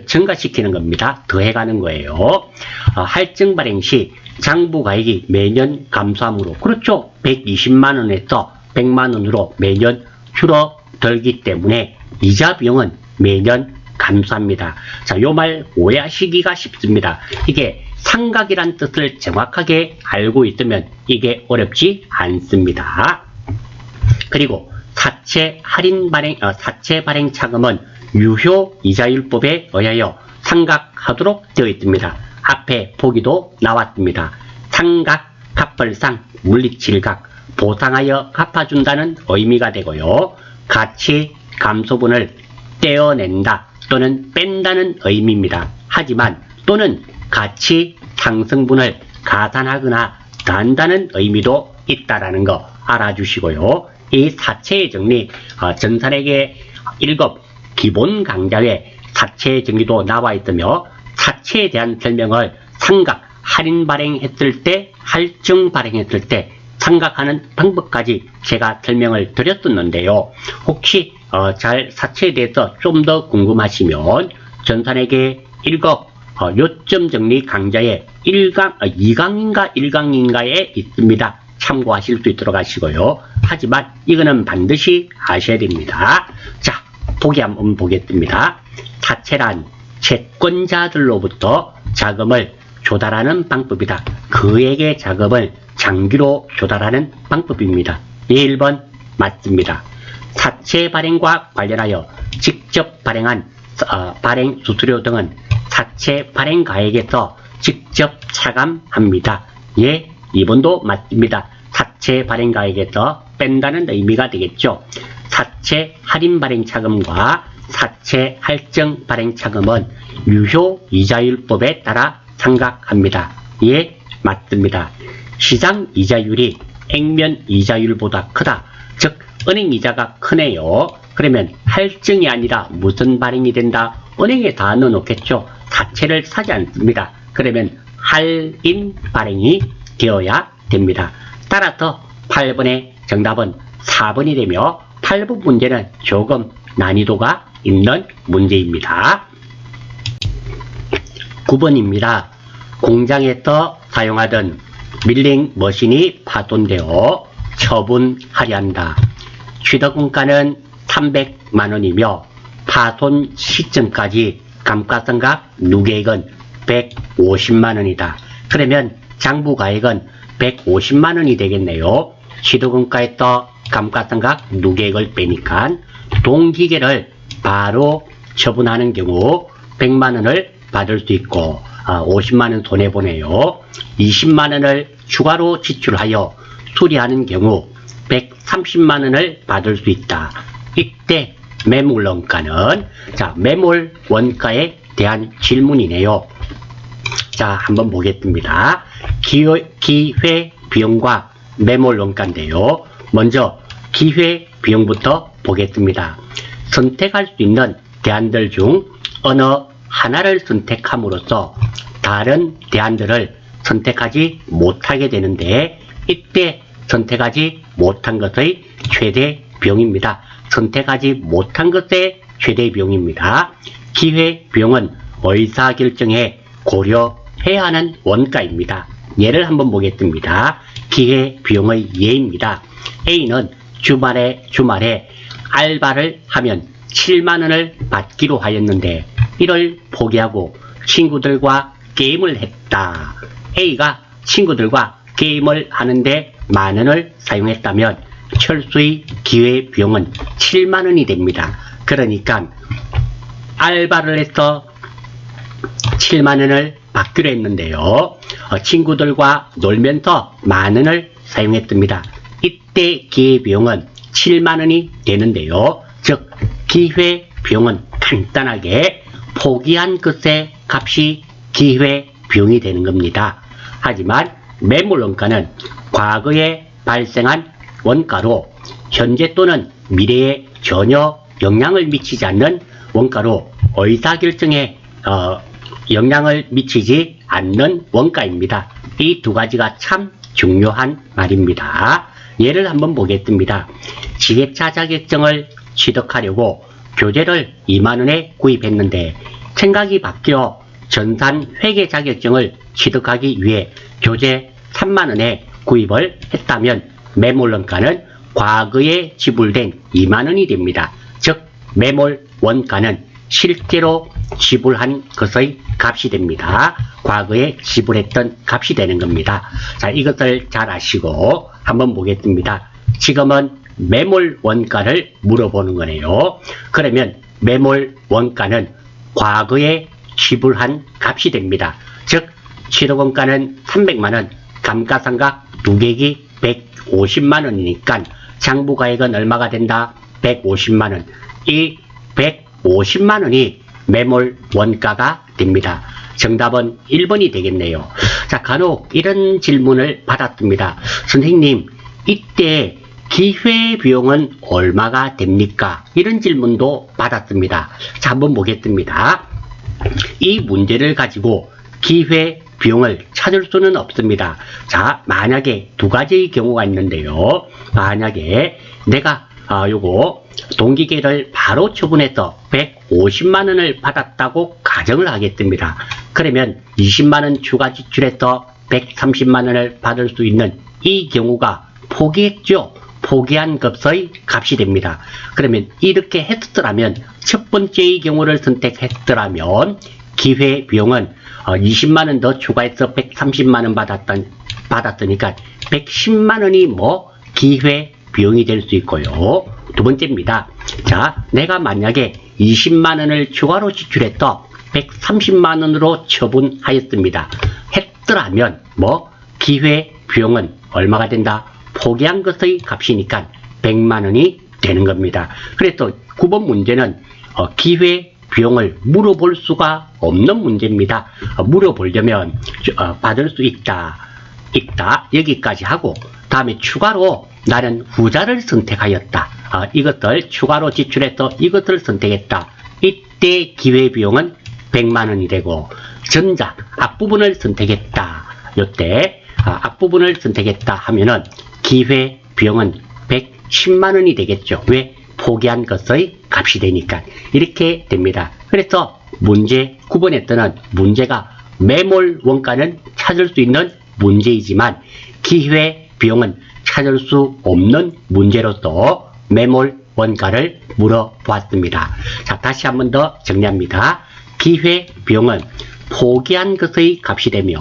증가시키는 겁니다. 더해가는 거예요. 할증 발행 시 장부가액이 매년 감소하므로 그렇죠. 120만원에서 100만원으로 매년 줄어들기 때문에 이자 비용은 매년 감소합니다. 자, 요 말 오해하시기가 쉽습니다. 이게 상각이란 뜻을 정확하게 알고 있으면 이게 어렵지 않습니다. 그리고 사채 할인 발행, 사채 발행 차금은 유효 이자율법에 의하여 상각하도록 되어 있습니다. 앞에 보기도 나왔습니다. 상각, 갑벌상, 물리칠각, 보상하여 갚아준다는 의미가 되고요. 가치 감소분을 떼어낸다 또는 뺀다는 의미입니다. 하지만 또는 가치 상승분을 가산하거나 더한다는 의미도 있다라는 거 알아주시고요. 이 사채의 정리, 전산에게 1급 기본 강좌에 사채의 정리도 나와 있으며 사채에 대한 설명을 상각, 할인 발행했을 때, 할증 발행했을 때 상각하는 방법까지 제가 설명을 드렸었는데요. 혹시 사채에 대해서 좀 더 궁금하시면 전산에게 1급 요점 정리 강좌에 2강인가 1강인가에 있습니다. 참고하실 수 있도록 하시고요. 하지만 이거는 반드시 아셔야 됩니다. 자, 보기 한번 보겠습니다. 사채란 채권자들로부터 자금을 조달하는 방법이다. 그에게 자금을 장기로 조달하는 방법입니다. 예, 1번 맞습니다. 사채 발행과 관련하여 직접 발행한 발행 수수료 등은 사채 발행가액에서 직접 차감합니다. 예, 2번도 맞습니다. 사채 발행가에게서 뺀다는 의미가 되겠죠. 사채 할인 발행차금과 사채 할증 발행차금은 유효 이자율법에 따라 상각합니다. 예, 맞습니다. 시장 이자율이 액면 이자율보다 크다. 즉 은행 이자가 크네요. 그러면 할증이 아니라 무슨 발행이 된다? 은행에 다 넣어놓겠죠. 사채를 사지 않습니다. 그러면 할인 발행이 되어야 됩니다. 따라서 8번의 정답은 4번이 되며 8번 문제는 조금 난이도가 있는 문제입니다. 9번입니다. 공장에서 사용하던 밀링 머신이 파손되어 처분하려 한다. 취득원가는 300만원이며 파손 시점까지 감가상각 누계액은 150만원이다. 그러면 장부가액은 150만원이 되겠네요. 취득원가에서 감가상각 누계액을 빼니까 동기계를 바로 처분하는 경우 100만원을 받을 수 있고 50만원 손해보네요. 20만원을 추가로 지출하여 수리하는 경우 130만원을 받을 수 있다. 이때 매물원가는 매물 원가에 대한 질문이네요. 자, 한번 보겠습니다. 기회 비용과 매물 원가인데요. 먼저 기회 비용부터 보겠습니다. 선택할 수 있는 대안들 중 어느 하나를 선택함으로써 다른 대안들을 선택하지 못하게 되는데, 이때 선택하지 못한 것의 최대 비용입니다. 선택하지 못한 것의 최대 비용입니다. 기회 비용은 의사결정에 고려해야 하는 원가입니다. 예를 한번 보겠습니다. 기회 비용의 예입니다. A는 주말에 알바를 하면 7만원을 받기로 하였는데 이를 포기하고 친구들과 게임을 했다. A가 친구들과 게임을 하는데 만원을 사용했다면 철수의 기회 비용은 7만원이 됩니다. 그러니까 알바를 해서 7만원을 받기로 했는데요. 친구들과 놀면서 만원을 사용했습니다. 이때 기회비용은 7만원이 되는데요. 즉 기회비용은 간단하게 포기한 것의 값이 기회비용이 되는 겁니다. 하지만 매물원가는 과거에 발생한 원가로 현재 또는 미래에 전혀 영향을 미치지 않는 원가로 의사결정에 영향을 미치지 않는 원가입니다. 이 두 가지가 참 중요한 말입니다. 예를 한번 보겠습니다. 지게차 자격증을 취득하려고 교재를 2만원에 구입했는데 생각이 바뀌어 전산 회계 자격증을 취득하기 위해 교재 3만원에 구입을 했다면 매물원가는 과거에 지불된 2만원이 됩니다. 즉 매물 원가는 실제로 지불한 것의 값이 됩니다. 과거에 지불했던 값이 되는 겁니다. 자, 이것을 잘 아시고 한번 보겠습니다. 지금은 매물 원가를 물어보는 거네요. 그러면 매물 원가는 과거에 지불한 값이 됩니다. 즉 취득원가는 300만원, 감가상각 누계액이 150만원이니까 장부가액은 얼마가 된다? 150만원. 이 150만원이 매물 원가가 됩니다. 정답은 1번이 되겠네요. 자, 간혹 이런 질문을 받았습니다. 선생님, 이때 기회비용은 얼마가 됩니까? 이런 질문도 받았습니다. 자, 한번 보겠습니다. 이 문제를 가지고 기회비용을 찾을 수는 없습니다. 자, 만약에 두 가지의 경우가 있는데요. 만약에 내가 요거 동기계를 바로 처분해서 150만원을 받았다고 가정을 하겠습니다. 그러면 20만원 추가 지출해서 130만원을 받을 수 있는 이 경우가 포기했죠. 포기한 것의 값이 됩니다. 그러면 이렇게 했더라면 첫 번째의 경우를 선택했더라면 기회비용은 20만원 더 추가해서 130만원 받았으니까 110만원이 기회비용이 될 수 있고요. 두 번째입니다. 자, 내가 만약에 20만원을 추가로 지출해서 130만원으로 처분하였습니다. 했더라면 기회 비용은 얼마가 된다? 포기한 것의 값이니까 100만 원이 되는 겁니다. 그래서 9번 문제는 기회 비용을 물어볼 수가 없는 문제입니다. 물어보려면 받을 수 있다 여기까지 하고 다음에 추가로 나는 후자를 선택하였다. 이것들 추가로 지출해서 이것을 선택했다. 이때 기회 비용은 100만 원이 되고 전자 앞부분을 선택했다. 이때 앞부분을 선택했다 하면은 기회 비용은 110만 원이 되겠죠. 왜? 포기한 것의 값이 되니까 이렇게 됩니다. 그래서 문제 9번에 뜨는 문제가 매몰 원가는 찾을 수 있는 문제이지만 기회 비용은 찾을 수 없는 문제로서 매몰 원가를 물어보았습니다. 자, 다시 한 번 더 정리합니다. 기회 비용은 포기한 것의 값이 되며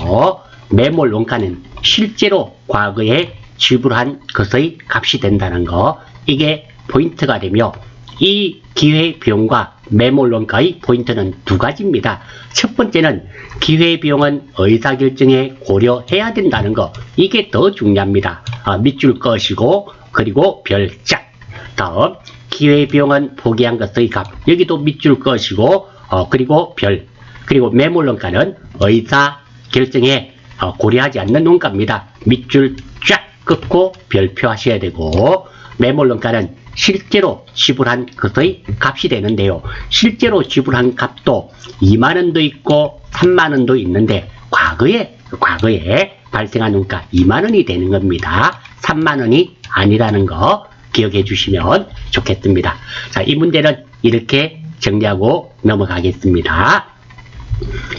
매몰 원가는 실제로 과거에 지불한 것의 값이 된다는 거, 이게 포인트가 되며 이 기회 비용과 매몰 원가의 포인트는 두 가지입니다. 첫 번째는 기회 비용은 의사결정에 고려해야 된다는 거, 이게 더 중요합니다. 밑줄 것이고 그리고 별짝. 다음 기회 비용은 포기한 것의 값, 여기도 밑줄 것이고 그리고 별, 그리고 매몰 원가는 의사결정에 고려하지 않는 원가입니다. 밑줄 쫙 긋고 별표 하셔야 되고, 매몰 원가는 실제로 지불한 것의 값이 되는데요. 실제로 지불한 값도 2만원도 있고 3만원도 있는데 과거에 발생한 원가 2만원이 되는 겁니다. 3만원이 아니라는 거 기억해 주시면 좋겠습니다. 자, 이 문제는 이렇게 정리하고 넘어가겠습니다.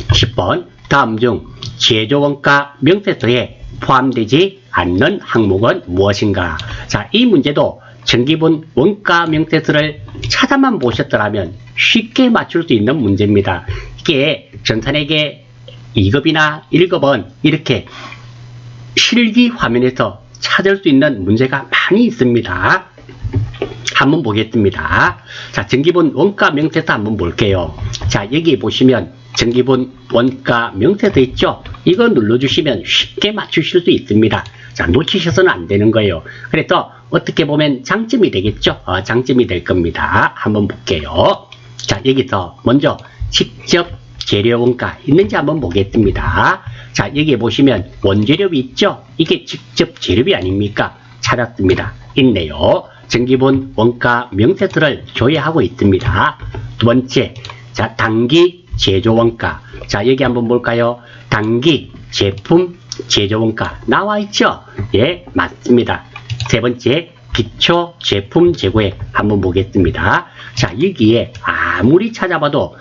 10번 다음 중 제조원가 명세서에 포함되지 않는 항목은 무엇인가? 자, 이 문제도 전기분 원가 명세서를 찾아만 보셨더라면 쉽게 맞출 수 있는 문제입니다. 이게 전산회계 2급이나 1급은 이렇게 실기 화면에서 찾을 수 있는 문제가 많이 있습니다. 한번 보겠습니다. 자, 전기분 원가 명세서 한번 볼게요. 자, 여기 보시면 전기분 원가 명세서 있죠? 이거 눌러주시면 쉽게 맞추실 수 있습니다. 자, 놓치셔서는 안 되는 거예요. 그래서 어떻게 보면 장점이 되겠죠? 장점이 될 겁니다. 한번 볼게요. 자, 여기서 먼저 직접 재료 원가 있는지 한번 보겠습니다. 자, 여기 보시면 원재료비 있죠? 이게 직접 재료비 아닙니까? 찾았습니다. 있네요. 전기분 원가 명세서를 조회하고 있습니다. 두 번째, 자, 단기 제조 원가. 자, 여기 한번 볼까요? 단기 제품 제조 원가 나와 있죠? 예, 맞습니다. 세 번째, 기초 제품 재고액 한번 보겠습니다. 자, 여기에 아무리 찾아봐도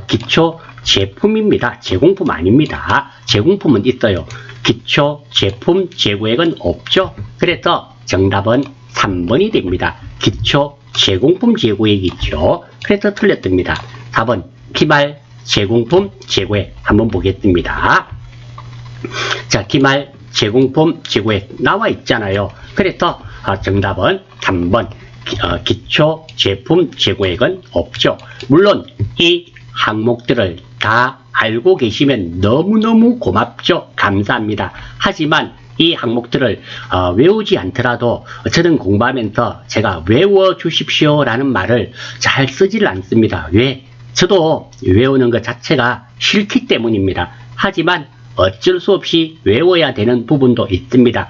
기초 제품입니다. 제공품 아닙니다. 제공품은 있어요. 기초 제품 재고액은 없죠. 그래서 정답은 3번이 됩니다. 기초 제공품 재고액이 있죠. 그래서 틀렸습니다. 4번 기말 제공품 재고액 한번 보겠습니다. 자, 기말 제공품 재고액 나와 있잖아요. 그래서 정답은 3번 기초 제품 재고액은 없죠. 물론 이 항목들을 다 알고 계시면 너무너무 고맙죠. 감사합니다. 하지만 이 항목들을 외우지 않더라도 저는 공부하면서 제가 외워 주십시오 라는 말을 잘 쓰지를 않습니다. 왜? 저도 외우는 것 자체가 싫기 때문입니다. 하지만 어쩔 수 없이 외워야 되는 부분도 있습니다.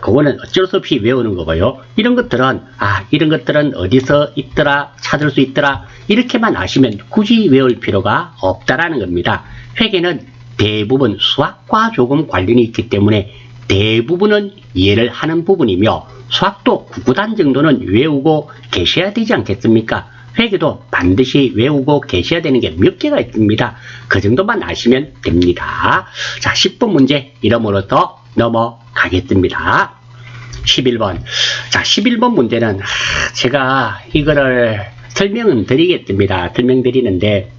그거는 어쩔 수 없이 외우는 거고요. 이런 것들은 어디서 있더라, 찾을 수 있더라, 이렇게만 아시면 굳이 외울 필요가 없다라는 겁니다. 회계는 대부분 수학과 조금 관련이 있기 때문에 대부분은 이해를 하는 부분이며 수학도 구구단 정도는 외우고 계셔야 되지 않겠습니까? 회계도 반드시 외우고 계셔야 되는 게 몇 개가 있습니다. 그 정도만 아시면 됩니다. 자, 10번 문제 이름으로서 넘어가겠습니다. 11번. 자, 11번 문제는 제가 이거를 설명은 드리겠습니다. 설명드리는데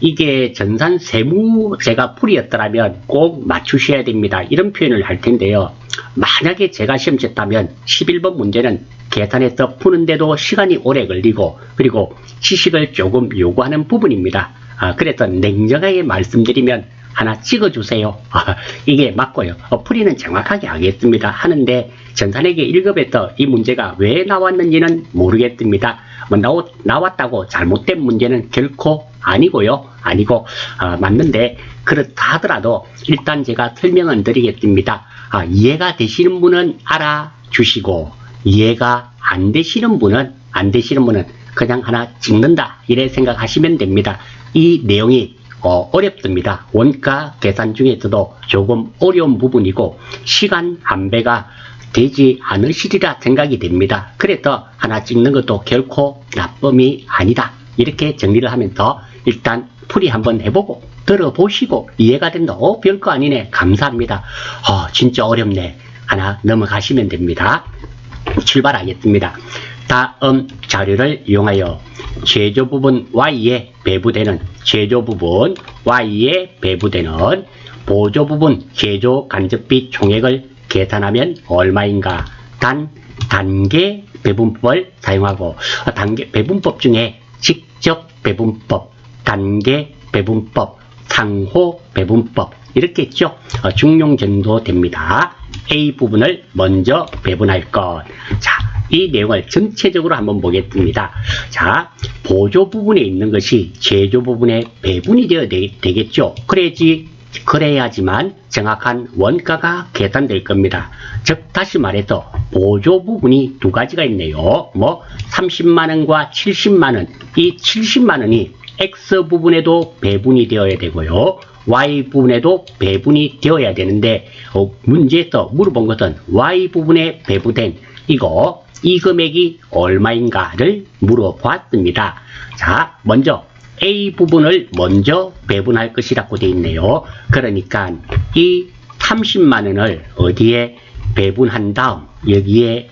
이게 전산 세무 제가 풀이였더라면 꼭 맞추셔야 됩니다. 이런 표현을 할 텐데요. 만약에 제가 시험 쳤다면 11번 문제는 계산해서 푸는데도 시간이 오래 걸리고 그리고 지식을 조금 요구하는 부분입니다. 그래서 냉정하게 말씀드리면 하나 찍어주세요. 이게 맞고요. 풀이는 정확하게 하겠습니다. 하는데 전산회계 1급에서 이 문제가 왜 나왔는지는 모르겠습니다. 나왔다고 잘못된 문제는 결코 아니고요. 맞는데 그렇다 하더라도 일단 제가 설명을 드리겠습니다. 이해가 되시는 분은 알아주시고 이해가 안 되시는 분은 그냥 하나 찍는다 이래 생각하시면 됩니다. 이 내용이 어렵습니다. 원가 계산 중에서도 조금 어려운 부분이고 시간 안배가 되지 않으시리라 생각이 됩니다. 그래서 하나 찍는 것도 결코 나쁨이 아니다. 이렇게 정리를 하면서 일단 풀이 한번 해보고 들어보시고 이해가 된다. 별거 아니네. 감사합니다. 진짜 어렵네. 하나 넘어가시면 됩니다. 출발하겠습니다. 다음 자료를 이용하여 제조 부분 Y에 배부되는 보조 부분 제조 간접비 총액을 계산하면 얼마인가? 단계 배분법을 사용하고 배분법 중에 직접 배분법, 단계 배분법, 상호 배분법 이렇게 있죠. 중용 정도 됩니다. A 부분을 먼저 배분할 것. 자, 이 내용을 전체적으로 한번 보겠습니다. 자, 보조 부분에 있는 것이 제조 부분에 배분이 되어야 되겠죠. 그래야지만 정확한 원가가 계산될 겁니다. 즉 다시 말해서 보조 부분이 두 가지가 있네요. 30만원과 70만원. 이 70만원이 X 부분에도 배분이 되어야 되고요. Y 부분에도 배분이 되어야 되는데 문제에서 물어본 것은 Y 부분에 배분된 이 금액이 얼마인가를 물어봤습니다. 자, 먼저 A 부분을 먼저 배분할 것이라고 되어 있네요. 그러니까 이 30만원을 어디에 배분한 다음 여기에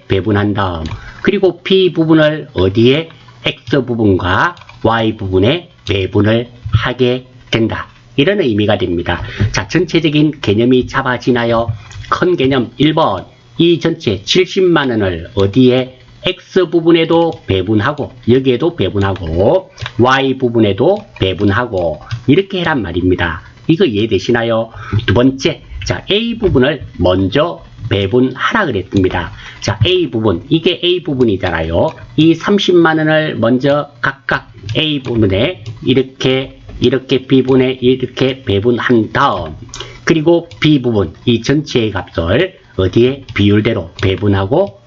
배분한 다음 그리고 B 부분을 어디에 X 부분과 Y 부분에 배분을 하게 된다. 이런 의미가 됩니다. 자, 전체적인 개념이 잡아지나요? 큰 개념 1번. 이 전체 70만원을 어디에 X 부분에도 배분하고 여기에도 배분하고 Y 부분에도 배분하고 이렇게 해란 말입니다. 이거 이해되시나요? 두 번째, 자, A 부분을 먼저 배분하라 그랬습니다. 자, A 부분, 이게 A 부분이잖아요. 이 30만원을 먼저 각각 A 부분에 이렇게 B분에 이렇게 배분한 다음 그리고 B 부분, 이 전체의 값을 어디에 비율대로 배분하고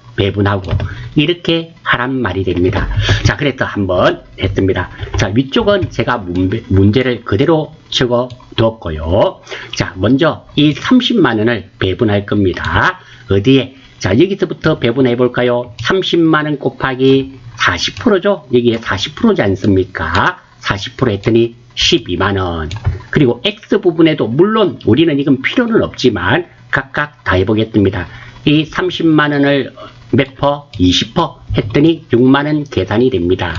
이렇게 하란 말이 됩니다. 자, 그래서 한번 했습니다. 자, 위쪽은 제가 문제를 그대로 적어 두었고요. 자, 먼저 이 30만원을 배분할 겁니다. 어디에? 자, 여기서부터 배분해 볼까요? 30만원 곱하기 40%죠? 여기에 40%지 않습니까? 40% 했더니 12만원. 그리고 X 부분에도 물론 우리는 이건 필요는 없지만 각각 다 해보겠습니다. 이 30만원을 몇 퍼? 20% 했더니 6만원 계산이 됩니다.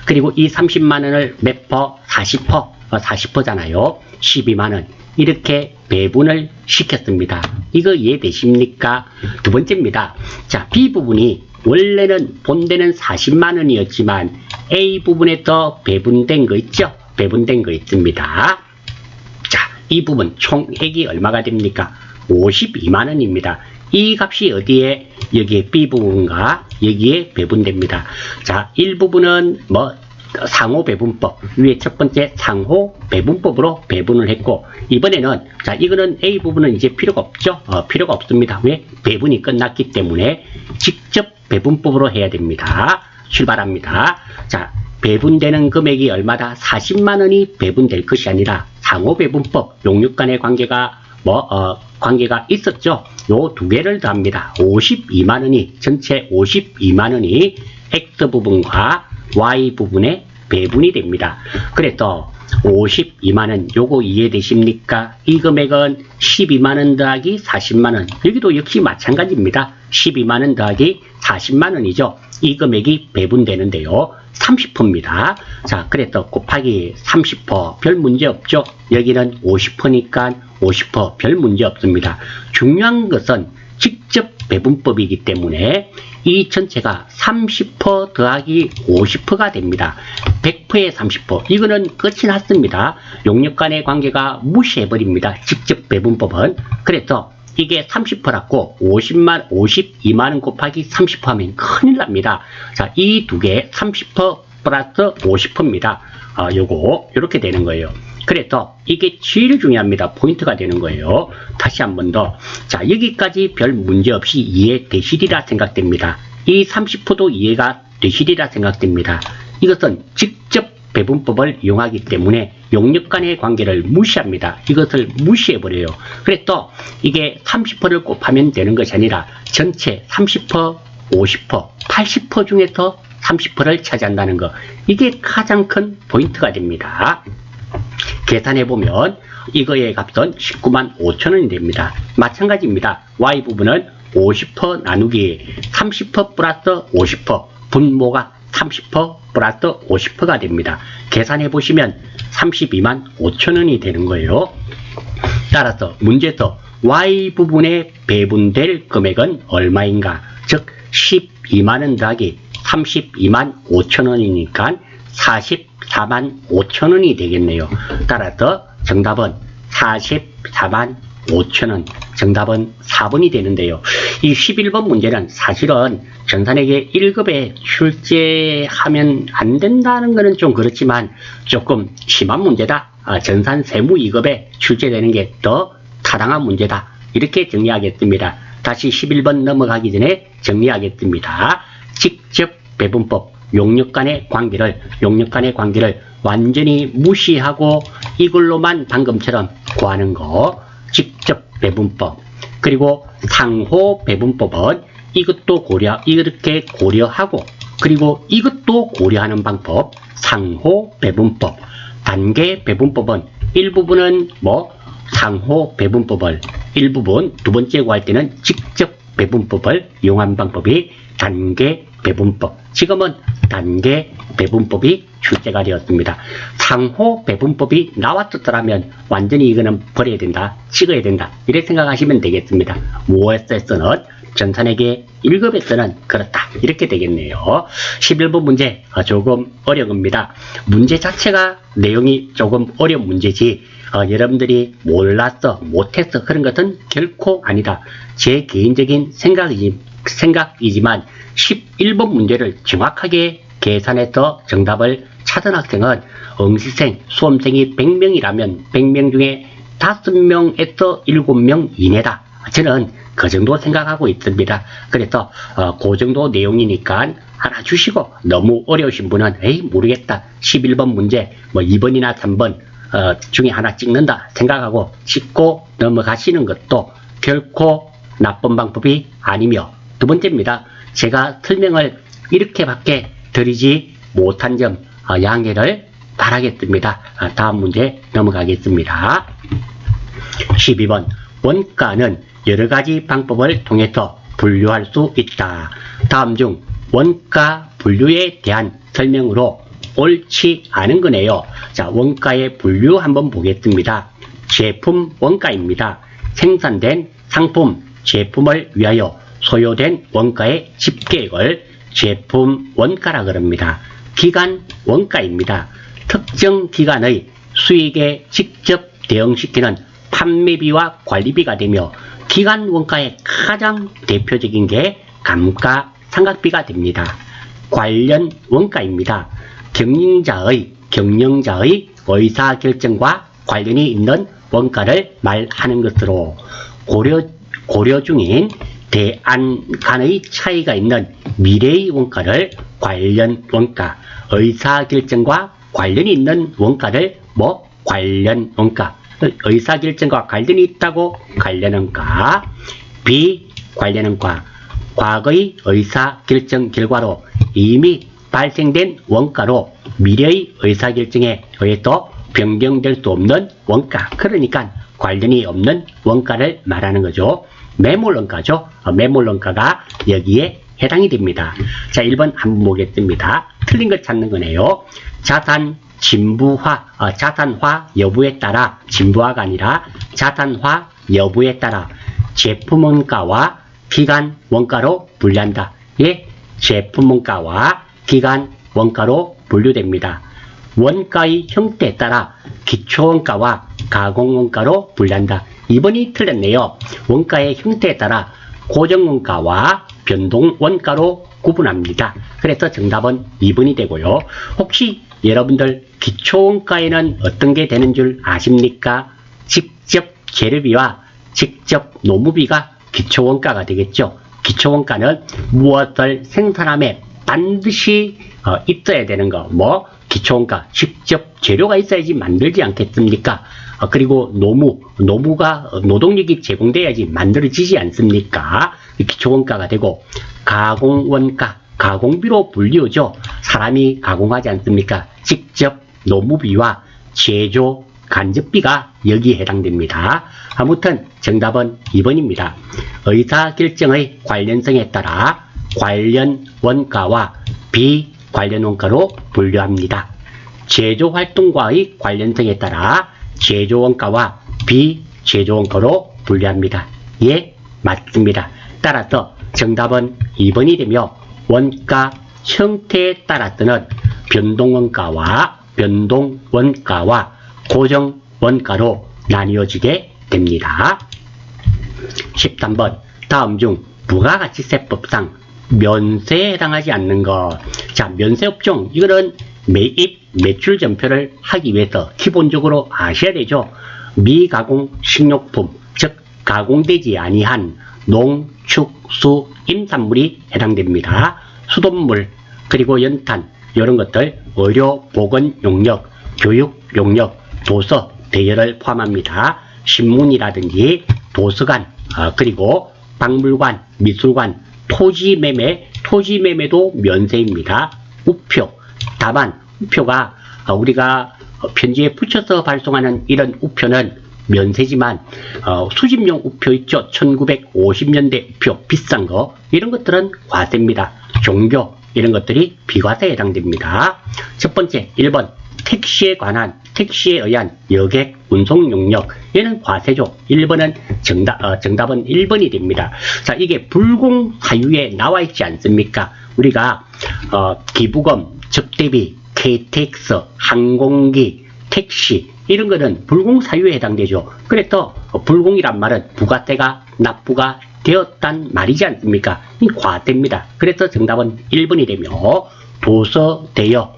그리고 이 30만원을 몇 퍼? 40%, 40%잖아요. 12만원. 이렇게 배분을 시켰습니다. 이거 이해되십니까? 두 번째입니다. 자, B 부분이 원래는 본대는 40만원이었지만 A 부분에 더 배분된 거 있죠? 배분된 거 있습니다. 자, 이 부분 총액이 얼마가 됩니까? 52만원입니다. 이 값이 어디에? 여기에 B 부분과 여기에 배분됩니다. 자, 1부분은 상호 배분법. 위에 첫 번째 상호 배분법으로 배분을 했고, 이번에는, 자, 이거는 A 부분은 이제 필요가 없죠? 필요가 없습니다. 왜? 배분이 끝났기 때문에 직접 배분법으로 해야 됩니다. 출발합니다. 자, 배분되는 금액이 얼마다? 40만원이 배분될 것이 아니라 상호 배분법, 용역 간의 관계가 관계가 있었죠. 요 두 개를 더합니다. 52만원이, 전체 52만원이 X 부분과 Y 부분에 배분이 됩니다. 그래서 52만원, 요거 이해되십니까? 이 금액은 12만원 더하기 40만원. 여기도 역시 마찬가지입니다. 12만원 더하기 40만원이죠. 이 금액이 배분되는데요. 30%입니다. 자, 그래서 곱하기 30%, 별 문제 없죠? 여기는 50%니까 50%, 별 문제 없습니다. 중요한 것은 직접 배분법이기 때문에 이 전체가 30% 더하기 50%가 됩니다. 100%에 30%. 이거는 끝이 났습니다. 용역 간의 관계가 무시해버립니다. 직접 배분법은. 그래서 이게 30%라고 52만원 곱하기 30% 하면 큰일 납니다. 자, 이 두 개 30% 플러스 50%입니다. 요거, 요렇게 되는 거예요. 그래서 이게 제일 중요합니다. 포인트가 되는 거예요. 다시 한 번 더. 자, 여기까지 별 문제 없이 이해되시리라 생각됩니다. 이 30%도 이해가 되시리라 생각됩니다. 이것은 직접 배분법을 이용하기 때문에 용역 간의 관계를 무시합니다. 이것을 무시해버려요. 그래서 이게 30%를 곱하면 되는 것이 아니라 전체 30%, 50%, 80% 중에서 30%를 차지한다는 것. 이게 가장 큰 포인트가 됩니다. 계산해보면 이거의 값은 19만 5천원이 됩니다. 마찬가지입니다. Y 부분은 50% 나누기 30% 플러스 50% 분모가 30% 플러스 50%가 됩니다. 계산해보시면 32만 5천원이 되는 거예요. 따라서 문제에서 Y 부분에 배분될 금액은 얼마인가? 즉 12만원 더하기 32만 5천원이니까 44만 5천원이 되겠네요. 따라서 정답은 44만 5천원. 정답은 4번이 되는데요. 이 11번 문제는 사실은 전산에게 1급에 출제하면 안 된다는 것은 좀 그렇지만 조금 심한 문제다. 전산 세무 2급에 출제되는 게 더 타당한 문제다. 이렇게 정리하겠습니다. 다시 11번 넘어가기 전에 정리하겠습니다. 직접 배분법, 용역 간의 관계를 완전히 무시하고 이걸로만 방금처럼 구하는 거, 직접 배분법. 그리고 상호 배분법은 이것도 이렇게 고려하고, 그리고 이것도 고려하는 방법, 상호 배분법. 단계 배분법은 일부분은 상호 배분법을, 일부분 두 번째 구할 때는 직접 배분법을 이용한 방법이 단계 배분법. 지금은 단계 배분법이 출제가 되었습니다. 상호 배분법이 나왔었더라면 완전히 이거는 버려야 된다, 찍어야 된다, 이렇게 생각하시면 되겠습니다. 모의고사에서는 전산에게 1급에서는 그렇다, 이렇게 되겠네요. 11번 문제 조금 어려웁니다. 문제 자체가 내용이 조금 어려운 문제지 여러분들이 몰랐어, 못했어 그런 것은 결코 아니다. 제 개인적인 생각이지만 11번 문제를 정확하게 계산해서 정답을 찾은 학생은 응시생, 수험생이 100명이라면 100명 중에 5명에서 7명 이내다. 저는 그 정도 생각하고 있습니다. 그래서 그 정도 내용이니까 하나 주시고, 너무 어려우신 분은 에이 모르겠다, 11번 문제 2번이나 3번 중에 하나 찍는다 생각하고 찍고 넘어가시는 것도 결코 나쁜 방법이 아니며, 두 번째입니다. 제가 설명을 이렇게밖에 드리지 못한 점 양해를 바라겠습니다. 다음 문제 넘어가겠습니다. 12번 원가는 여러가지 방법을 통해서 분류할 수 있다. 다음 중 원가 분류에 대한 설명으로 옳지 않은 거네요. 자, 원가의 분류 한번 보겠습니다. 제품 원가입니다. 생산된 상품, 제품을 위하여 소요된 원가의 집계액을 제품 원가라 그럽니다. 기간 원가입니다. 특정 기간의 수익에 직접 대응시키는 판매비와 관리비가 되며, 기간 원가의 가장 대표적인 게 감가상각비가 됩니다. 관련 원가입니다. 경영자의 의사결정과 관련이 있는 원가를 말하는 것으로, 고려 중인 대안 간의 차이가 있는 미래의 원가를 관련 원가, 의사결정과 관련이 있는 원가를 관련 원가, 의사결정과 관련이 있다고 관련 원가, 비관련 원가, 과거의 의사결정 결과로 이미 발생된 원가로 미래의 의사결정에 의해서 변경될 수 없는 원가, 그러니까 관련이 없는 원가를 말하는 거죠. 매몰원가죠. 매몰원가가 여기에 해당이 됩니다. 자, 1번 한번 보겠습니다. 틀린 걸 찾는 거네요. 자산 자산화 여부에 따라, 진부화가 아니라 자산화 여부에 따라 제품 원가와 기간 원가로 분류한다. 예, 제품 원가와 기간 원가로 분류됩니다. 원가의 형태에 따라 기초 원가와 가공 원가로 분류한다. 2번이 틀렸네요. 원가의 형태에 따라 고정 원가와 변동 원가로 구분합니다. 그래서 정답은 2번이 되고요. 혹시 여러분들 기초 원가에는 어떤 게 되는 줄 아십니까? 직접 재료비와 직접 노무비가 기초 원가가 되겠죠. 기초 원가는 무엇을 생산함에 반드시 있어야 되는 거, 뭐 기초 원가, 직접 재료가 있어야지 만들지 않겠습니까? 그리고 노무가 노동력이 제공돼야지 만들어지지 않습니까? 기초 원가가 되고, 가공 원가, 가공비로 불리우죠. 사람이 가공하지 않습니까? 직접 노무비와 제조 간접비가 여기에 해당됩니다. 아무튼 정답은 2번입니다. 의사결정의 관련성에 따라 관련 원가와 비관련 원가로 분류합니다. 제조활동과의 관련성에 따라 제조원가와 비제조원가로 분류합니다. 예, 맞습니다. 따라서 정답은 2번이 되며 원가 형태에 따라서는 변동원가와 변동원가와 고정원가로 나뉘어지게 됩니다. 13번 다음 중 부가가치세법상 면세에 해당하지 않는 것. 자, 면세업종, 이거는 매입 매출 전표를 하기 위해서 기본적으로 아셔야 되죠. 미가공 식료품, 즉 가공되지 아니한 농, 축, 수, 임산물이 해당됩니다. 수돗물, 그리고 연탄, 이런 것들, 의료, 보건 용역, 교육 용역, 도서, 대여를 포함합니다. 신문이라든지 도서관, 그리고 박물관, 미술관, 토지매매, 토지매매도 면세입니다. 우표, 다만 우표가 우리가 편지에 붙여서 발송하는 이런 우표는 면세지만 수집용 우표 있죠. 1950년대 우표 비싼 거, 이런 것들은 과세입니다. 종교, 이런 것들이 비과세에 해당됩니다. 첫 번째 1번 택시에 의한 여객 운송 용역, 얘는 과세죠. 1번은 정답은 1번이 됩니다. 자, 이게 불공사유에 나와 있지 않습니까? 우리가 기부금, 접대비, KTX, 항공기, 택시, 이런 거는 불공사유에 해당되죠. 그래서 불공이란 말은 부가세가 납부가 되었단 말이지 않습니까? 이 과세입니다. 그래서 정답은 1번이 되며, 도서, 대여,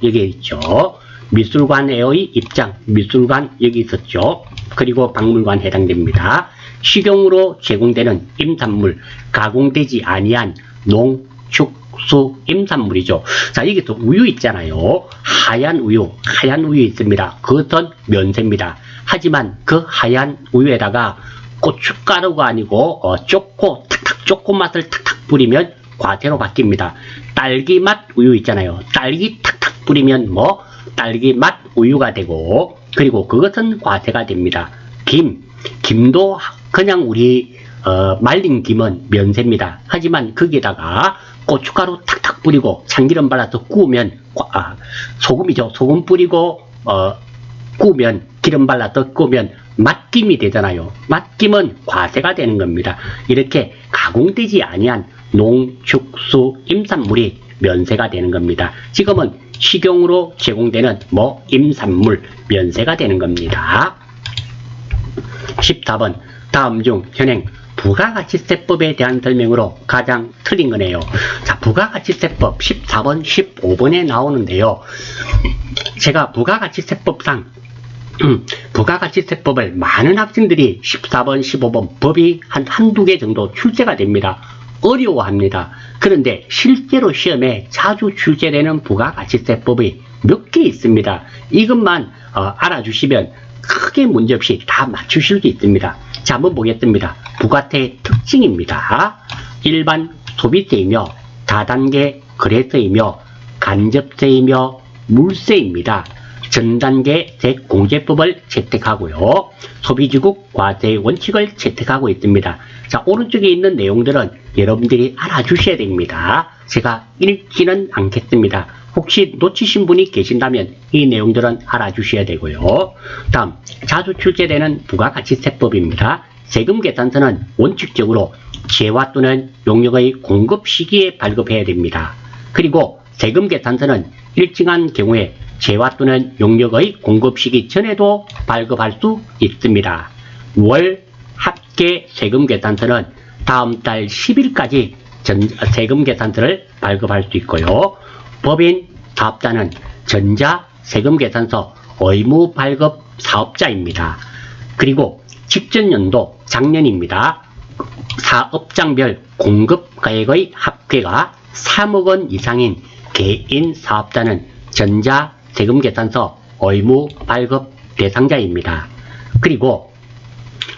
여기 있죠. 미술관의 입장, 미술관 여기 있었죠. 그리고 박물관 해당됩니다. 식용으로 제공되는 임산물, 가공되지 아니한 농, 축, 수, 임산물이죠. 자, 여기서 우유 있잖아요. 하얀 우유 있습니다. 그것은 면세입니다. 하지만 그 하얀 우유에다가 고춧가루가 아니고 초코 맛을 탁탁 뿌리면 과세로 바뀝니다. 딸기 맛 우유 있잖아요. 딸기 탁탁 뿌리면 딸기 맛 우유가 되고, 그리고 그것은 과세가 됩니다. 김도 그냥 우리 말린 김은 면세입니다. 하지만 거기에다가 고춧가루 탁탁 뿌리고 참기름 발라서 구우면 소금이죠. 소금 뿌리고 구우면, 기름 발라서 구우면 맛김이 되잖아요. 맛김은 과세가 되는 겁니다. 이렇게 가공되지 아니한 농, 축, 수, 임산물이 면세가 되는 겁니다. 지금은 식용으로 제공되는 임산물 면세가 되는 겁니다. 14번 다음 중 현행 부가가치세법에 대한 설명으로 가장 틀린 거네요. 자, 부가가치세법 14번, 15번에 나오는데요. 제가 부가가치세법상 부가가치세법을 많은 학생들이 14번, 15번 법이 한두 개 정도 출제가 됩니다. 어려워합니다. 그런데 실제로 시험에 자주 출제되는 부가가치세법이 몇 개 있습니다. 이것만 알아주시면 크게 문제없이 다 맞추실 수 있습니다. 자, 한번 보겠습니다. 부가세의 특징입니다. 일반 소비세이며 다단계 거래세이며 간접세이며 물세입니다. 전단계 세공제법을 채택하고요. 소비지국 과세 원칙을 채택하고 있습니다. 자, 오른쪽에 있는 내용들은 여러분들이 알아주셔야 됩니다. 제가 읽지는 않겠습니다. 혹시 놓치신 분이 계신다면 이 내용들은 알아주셔야 되고요. 다음, 자주 출제되는 부가가치세법입니다. 세금 계산서는 원칙적으로 재화 또는 용역의 공급 시기에 발급해야 됩니다. 그리고 세금 계산서는 일정한 경우에 재화 또는 용역의 공급 시기 전에도 발급할 수 있습니다. 월 합계 세금 계산서는 다음 달 10일까지 세금 계산서를 발급할 수 있고요. 법인 사업자는 전자 세금 계산서 의무 발급 사업자입니다. 그리고 직전 연도 작년입니다. 사업장별 공급 가액의 합계가 3억 원 이상인 개인 사업자는 전자 세금 계산서 의무 발급 대상자입니다. 그리고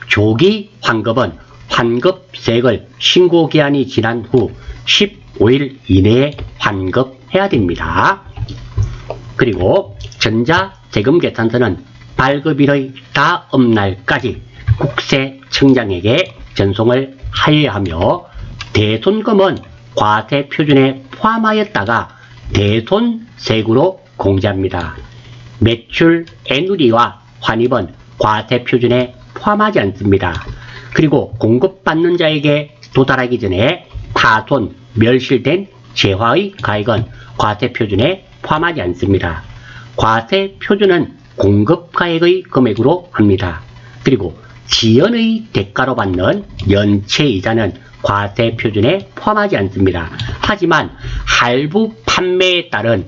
조기 환급은 환급세액을 신고기한이 지난 후 15일 이내에 환급해야 됩니다. 그리고 전자세금 계산서는 발급일의 다음 날까지 국세청장에게 전송을 하여야 하며 대손금은 과세 표준에 포함하였다가 대손세액으로 공제합니다. 매출 애누리와 환입은 과세 표준에 포함하지 않습니다. 그리고 공급받는 자에게 도달하기 전에 파손, 멸실된 재화의 가액은 과세 표준에 포함하지 않습니다. 과세 표준은 공급 가액의 금액으로 합니다. 그리고 지연의 대가로 받는 연체이자는 과세 표준에 포함하지 않습니다. 하지만 할부 판매에 따른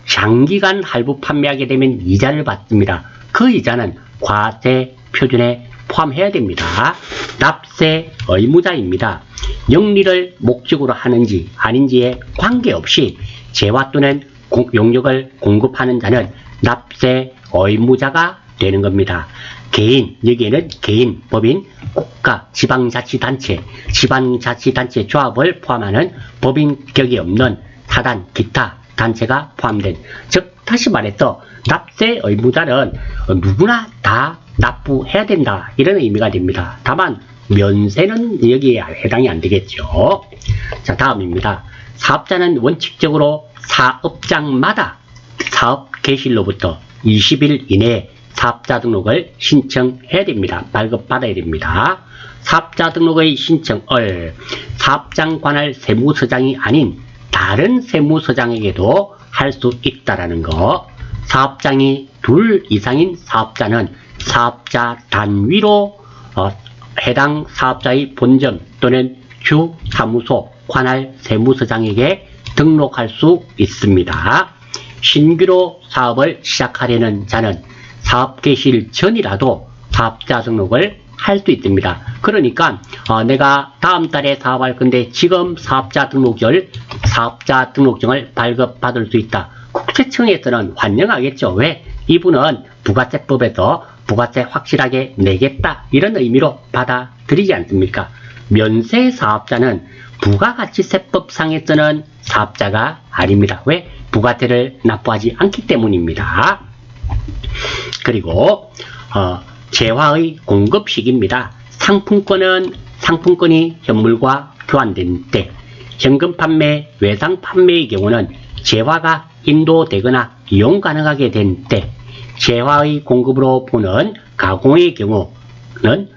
장기간 할부 판매하게 되면 이자를 받습니다. 그 이자는 과세 표준에 포함해야 됩니다. 납세 의무자입니다. 영리를 목적으로 하는지 아닌지에 관계없이 재화 또는 용역을 공급하는 자는 납세 의무자가 되는 겁니다. 개인, 여기에는 개인, 법인, 국가, 지방자치단체, 지방자치단체 조합을 포함하는 법인격이 없는 사단, 기타 단체가 포함된, 즉 다시 말해서 납세 의무자는 누구나 다 납부해야 된다, 이런 의미가 됩니다. 다만 면세는 여기에 해당이 안 되겠죠. 자, 다음입니다. 사업자는 원칙적으로 사업장마다 사업 개시일로부터 20일 이내에 사업자 등록을 신청해야 됩니다. 발급받아야 됩니다. 사업자 등록의 신청을 사업장 관할 세무서장이 아닌 다른 세무서장에게도 할 수 있다라는 거. 사업장이 2 이상인 사업자는 사업자 단위로 해당 사업자의 본점 또는 주 사무소 관할 세무서장에게 등록할 수 있습니다. 신규로 사업을 시작하려는 자는 사업 개시일 전이라도 사업자 등록을 할 수 있습니다. 그러니까 내가 다음 달에 사업할 건데 지금 사업자 등록증을 발급받을 수 있다. 국세청에서는 환영하겠죠. 왜? 이분은 부가세법에서 부가세 확실하게 내겠다, 이런 의미로 받아들이지 않습니까? 면세 사업자는 부가가치세법상에서는 사업자가 아닙니다. 왜? 부가세를 납부하지 않기 때문입니다. 그리고 재화의 공급 시기입니다. 상품권이 현물과 교환된 때, 현금 판매, 외상 판매의 경우는 재화가 인도되거나 이용 가능하게 된 때, 재화의 공급으로 보는 가공의 경우는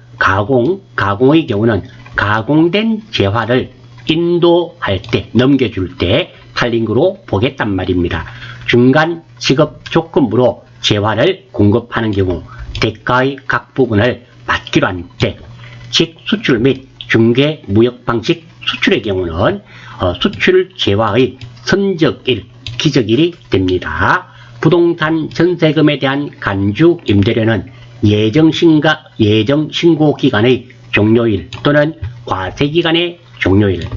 가공된 재화를 인도할 때, 넘겨줄 때 팔린 거로 보겠단 말입니다. 중간 지급 조건부로 재화를 공급하는 경우, 대가의 각 부분을 받기로 한 때, 직수출 및 중개 무역 방식 수출의 경우는 수출 재화의 선적일, 기적일이 됩니다. 부동산 전세금에 대한 간주 임대료는 예정 신고 기간의 종료일 또는 과세 기간의 종료일,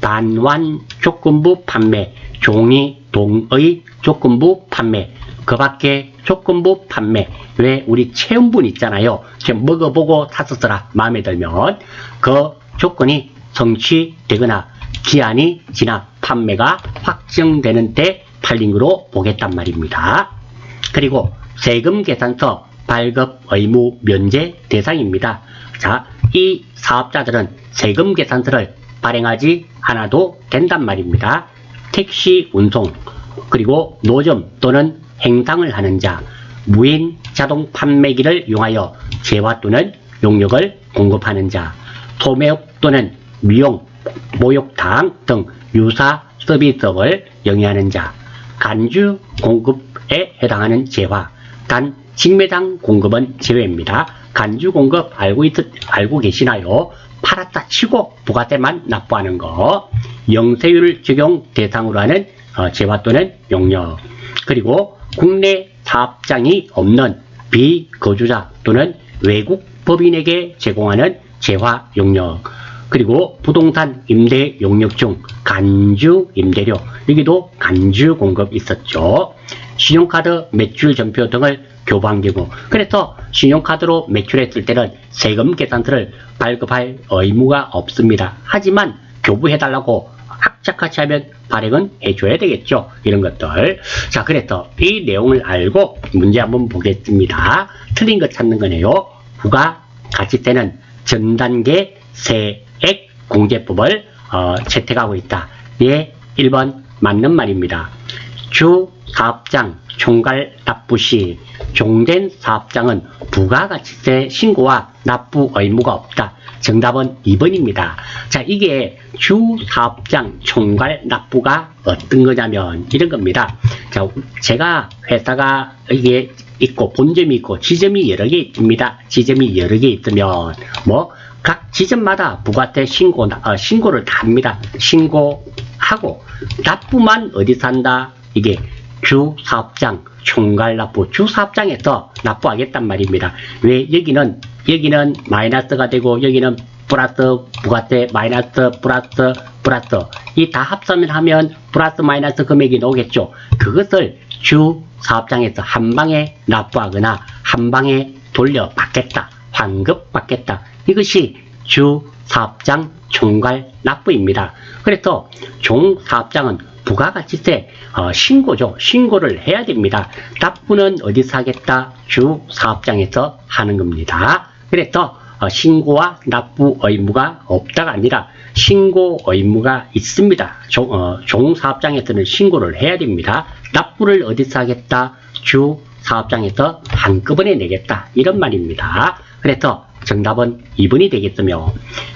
반환 조건부 판매, 종이 동의 조건부 판매, 그 밖에 조건부 판매, 왜 우리 체험분 있잖아요. 지금 먹어보고 사서 써라, 마음에 들면 그 조건이 성취되거나 기한이 지나 판매가 확정되는 때 팔린 거로 보겠단 말입니다. 그리고 세금 계산서 발급 의무 면제 대상입니다. 자, 이 사업자들은 세금 계산서를 발행하지 않아도 된단 말입니다. 택시 운송, 그리고 노점 또는 행상을 하는 자, 무인 자동 판매기를 이용하여 재화 또는 용역을 공급하는 자, 소매업 또는 미용, 목욕탕 등 유사 서비스업을 영위하는 자, 간주 공급에 해당하는 재화, 단 직매당 공급은 제외입니다. 간주 공급 알고 계시나요? 팔았다 치고 부가세만 납부하는 거, 영세율 적용 대상으로 하는 재화 또는 용역, 그리고 국내 사업장이 없는 비거주자 또는 외국 법인에게 제공하는 재화 용역, 그리고 부동산 임대 용역 중 간주 임대료, 여기도 간주 공급 있었죠. 신용카드 매출 전표 등을 교부한 경우, 그래서 신용카드로 매출했을 때는 세금 계산서를 발급할 의무가 없습니다. 하지만 교부해달라고 악착같이 하면 발행은 해줘야 되겠죠. 이런 것들. 자, 그래서 이 내용을 알고 문제 한번 보겠습니다. 틀린 거 찾는 거네요. 부가가치세는 전 단계 세액 공제법을 채택하고 있다. 예, 1번 맞는 말입니다. 주 사업장 총괄 납부 시 종된 사업장은 부가가치세 신고와 납부 의무가 없다. 정답은 2번입니다. 자, 이게 주 사업장 총괄 납부가 어떤 거냐면 이런 겁니다. 자, 제가 회사가 이게 있고 본점이 있고 지점이 여러 개 있습니다. 지점이 여러 개 있으면 각 지점마다 부가세 신고를 다 합니다. 신고하고 납부만 어디서 한다? 이게 주 사업장 총괄 납부, 주 사업장에서 납부하겠단 말입니다. 왜 여기는 마이너스가 되고 여기는 플러스 부가세 마이너스 플러스 이 다 합산을 하면 플러스 마이너스 금액이 나오겠죠. 그것을 주 사업장에서 한 방에 납부하거나 한 방에 돌려받겠다, 환급받겠다. 이것이 주 사업장 총괄 납부입니다. 그래서 종 사업장은 부가가치세 신고죠. 신고를 해야 됩니다. 납부는 어디서 하겠다? 주 사업장에서 하는 겁니다. 그래서 신고와 납부 의무가 없다가 아니라 신고 의무가 있습니다. 종 사업장에서는 신고를 해야 됩니다. 납부를 어디서 하겠다? 주 사업장에서 한꺼번에 내겠다. 이런 말입니다. 그래서 정답은 2번이 되겠으며,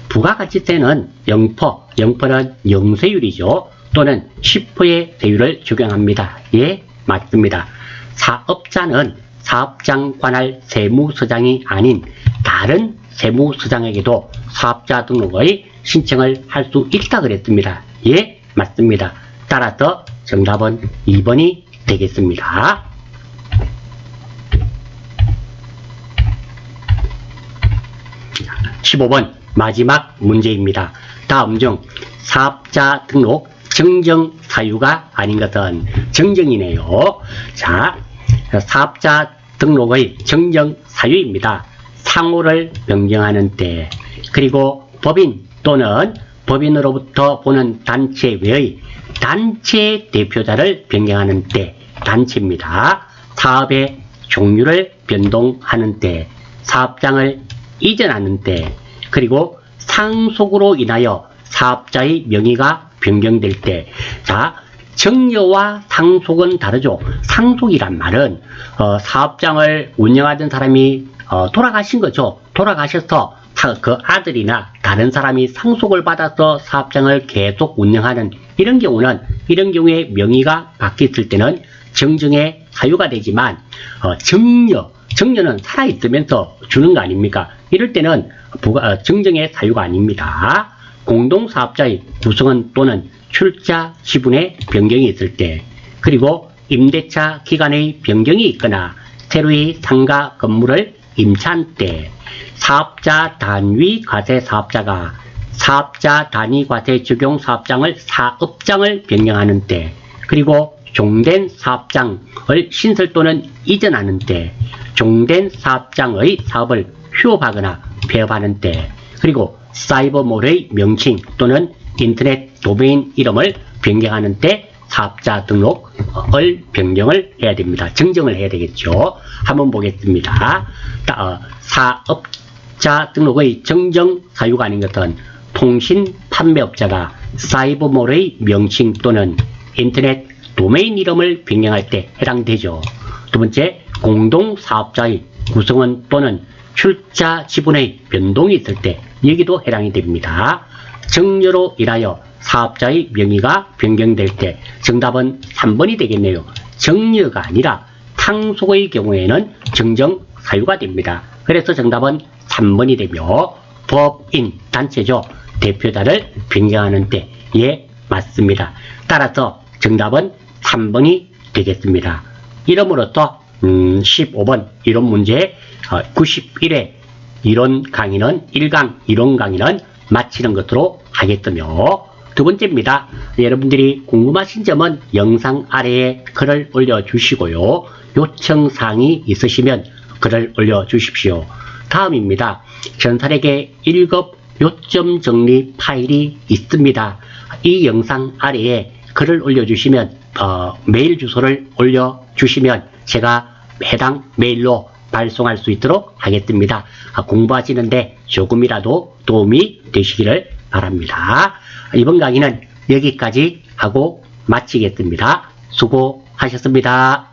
부가가치세는 0%는 영세율이죠. 또는 10%의 세율을 적용합니다. 예, 맞습니다. 사업자는 사업장 관할 세무서장이 아닌 다른 세무서장에게도 사업자 등록의 신청을 할 수 있다 그랬습니다. 예, 맞습니다. 따라서 정답은 2번이 되겠습니다. 15번 마지막 문제입니다. 다음 중 사업자 등록 정정 사유가 아닌 것은 정정이네요. 자, 사업자 등록의 정정 사유입니다. 상호를 변경하는 때, 그리고 법인 또는 법인으로부터 보는 단체 외의 단체 대표자를 변경하는 때, 단체입니다. 사업의 종류를 변동하는 때, 사업장을 이전하는 때, 그리고 상속으로 인하여 사업자의 명의가 변경될 때. 자, 정려와 상속은 다르죠. 상속이란 말은 사업장을 운영하던 사람이 돌아가신 거죠. 돌아가셔서 그 아들이나 다른 사람이 상속을 받아서 사업장을 계속 운영하는 이런 경우에 명의가 바뀌었을 때는 정정의 사유가 되지만, 정려는 살아있으면서 주는 거 아닙니까? 이럴 때는 정정의 사유가 아닙니다. 공동사업자의 구성원 또는 출자 지분의 변경이 있을 때, 그리고 임대차 기간의 변경이 있거나 새로이 상가 건물을 임차한 때, 사업자 단위 과세 사업자가 사업자 단위 과세 적용 사업장을 사업장을 변경하는 때, 그리고 종된 사업장을 신설 또는 이전하는 때, 종된 사업장의 사업을 휴업하거나 폐업하는 때, 그리고 사이버몰의 명칭 또는 인터넷 도메인 이름을 변경하는 때 사업자 등록을 변경을 해야 됩니다. 정정을 해야 되겠죠. 한번 보겠습니다. 사업자 등록의 정정 사유가 아닌 것은 통신 판매업자가 사이버몰의 명칭 또는 인터넷 도메인 이름을 변경할 때 해당되죠. 두 번째, 공동사업자의 구성원 또는 출자 지분의 변동이 있을 때 여기도 해당이 됩니다. 정려로 인하여 사업자의 명의가 변경될 때 정답은 3번이 되겠네요. 정려가 아니라 상속의 경우에는 정정 사유가 됩니다. 그래서 정답은 3번이 되며 법인, 단체죠. 대표자를 변경하는 때 예, 맞습니다. 따라서 정답은 3번이 되겠습니다. 이러므로써 15번 이론 문제 91회 이론 강의는 1강 이론 강의는 마치는 것으로 하겠으며 두 번째입니다. 여러분들이 궁금하신 점은 영상 아래에 글을 올려주시고요. 요청사항이 있으시면 글을 올려주십시오. 다음입니다. 전설에게 1급 요점 정리 파일이 있습니다. 이 영상 아래에 글을 올려주시면 메일 주소를 올려주시면 제가 해당 메일로 발송할 수 있도록 하겠습니다. 공부하시는데 조금이라도 도움이 되시기를 바랍니다. 이번 강의는 여기까지 하고 마치겠습니다. 수고하셨습니다.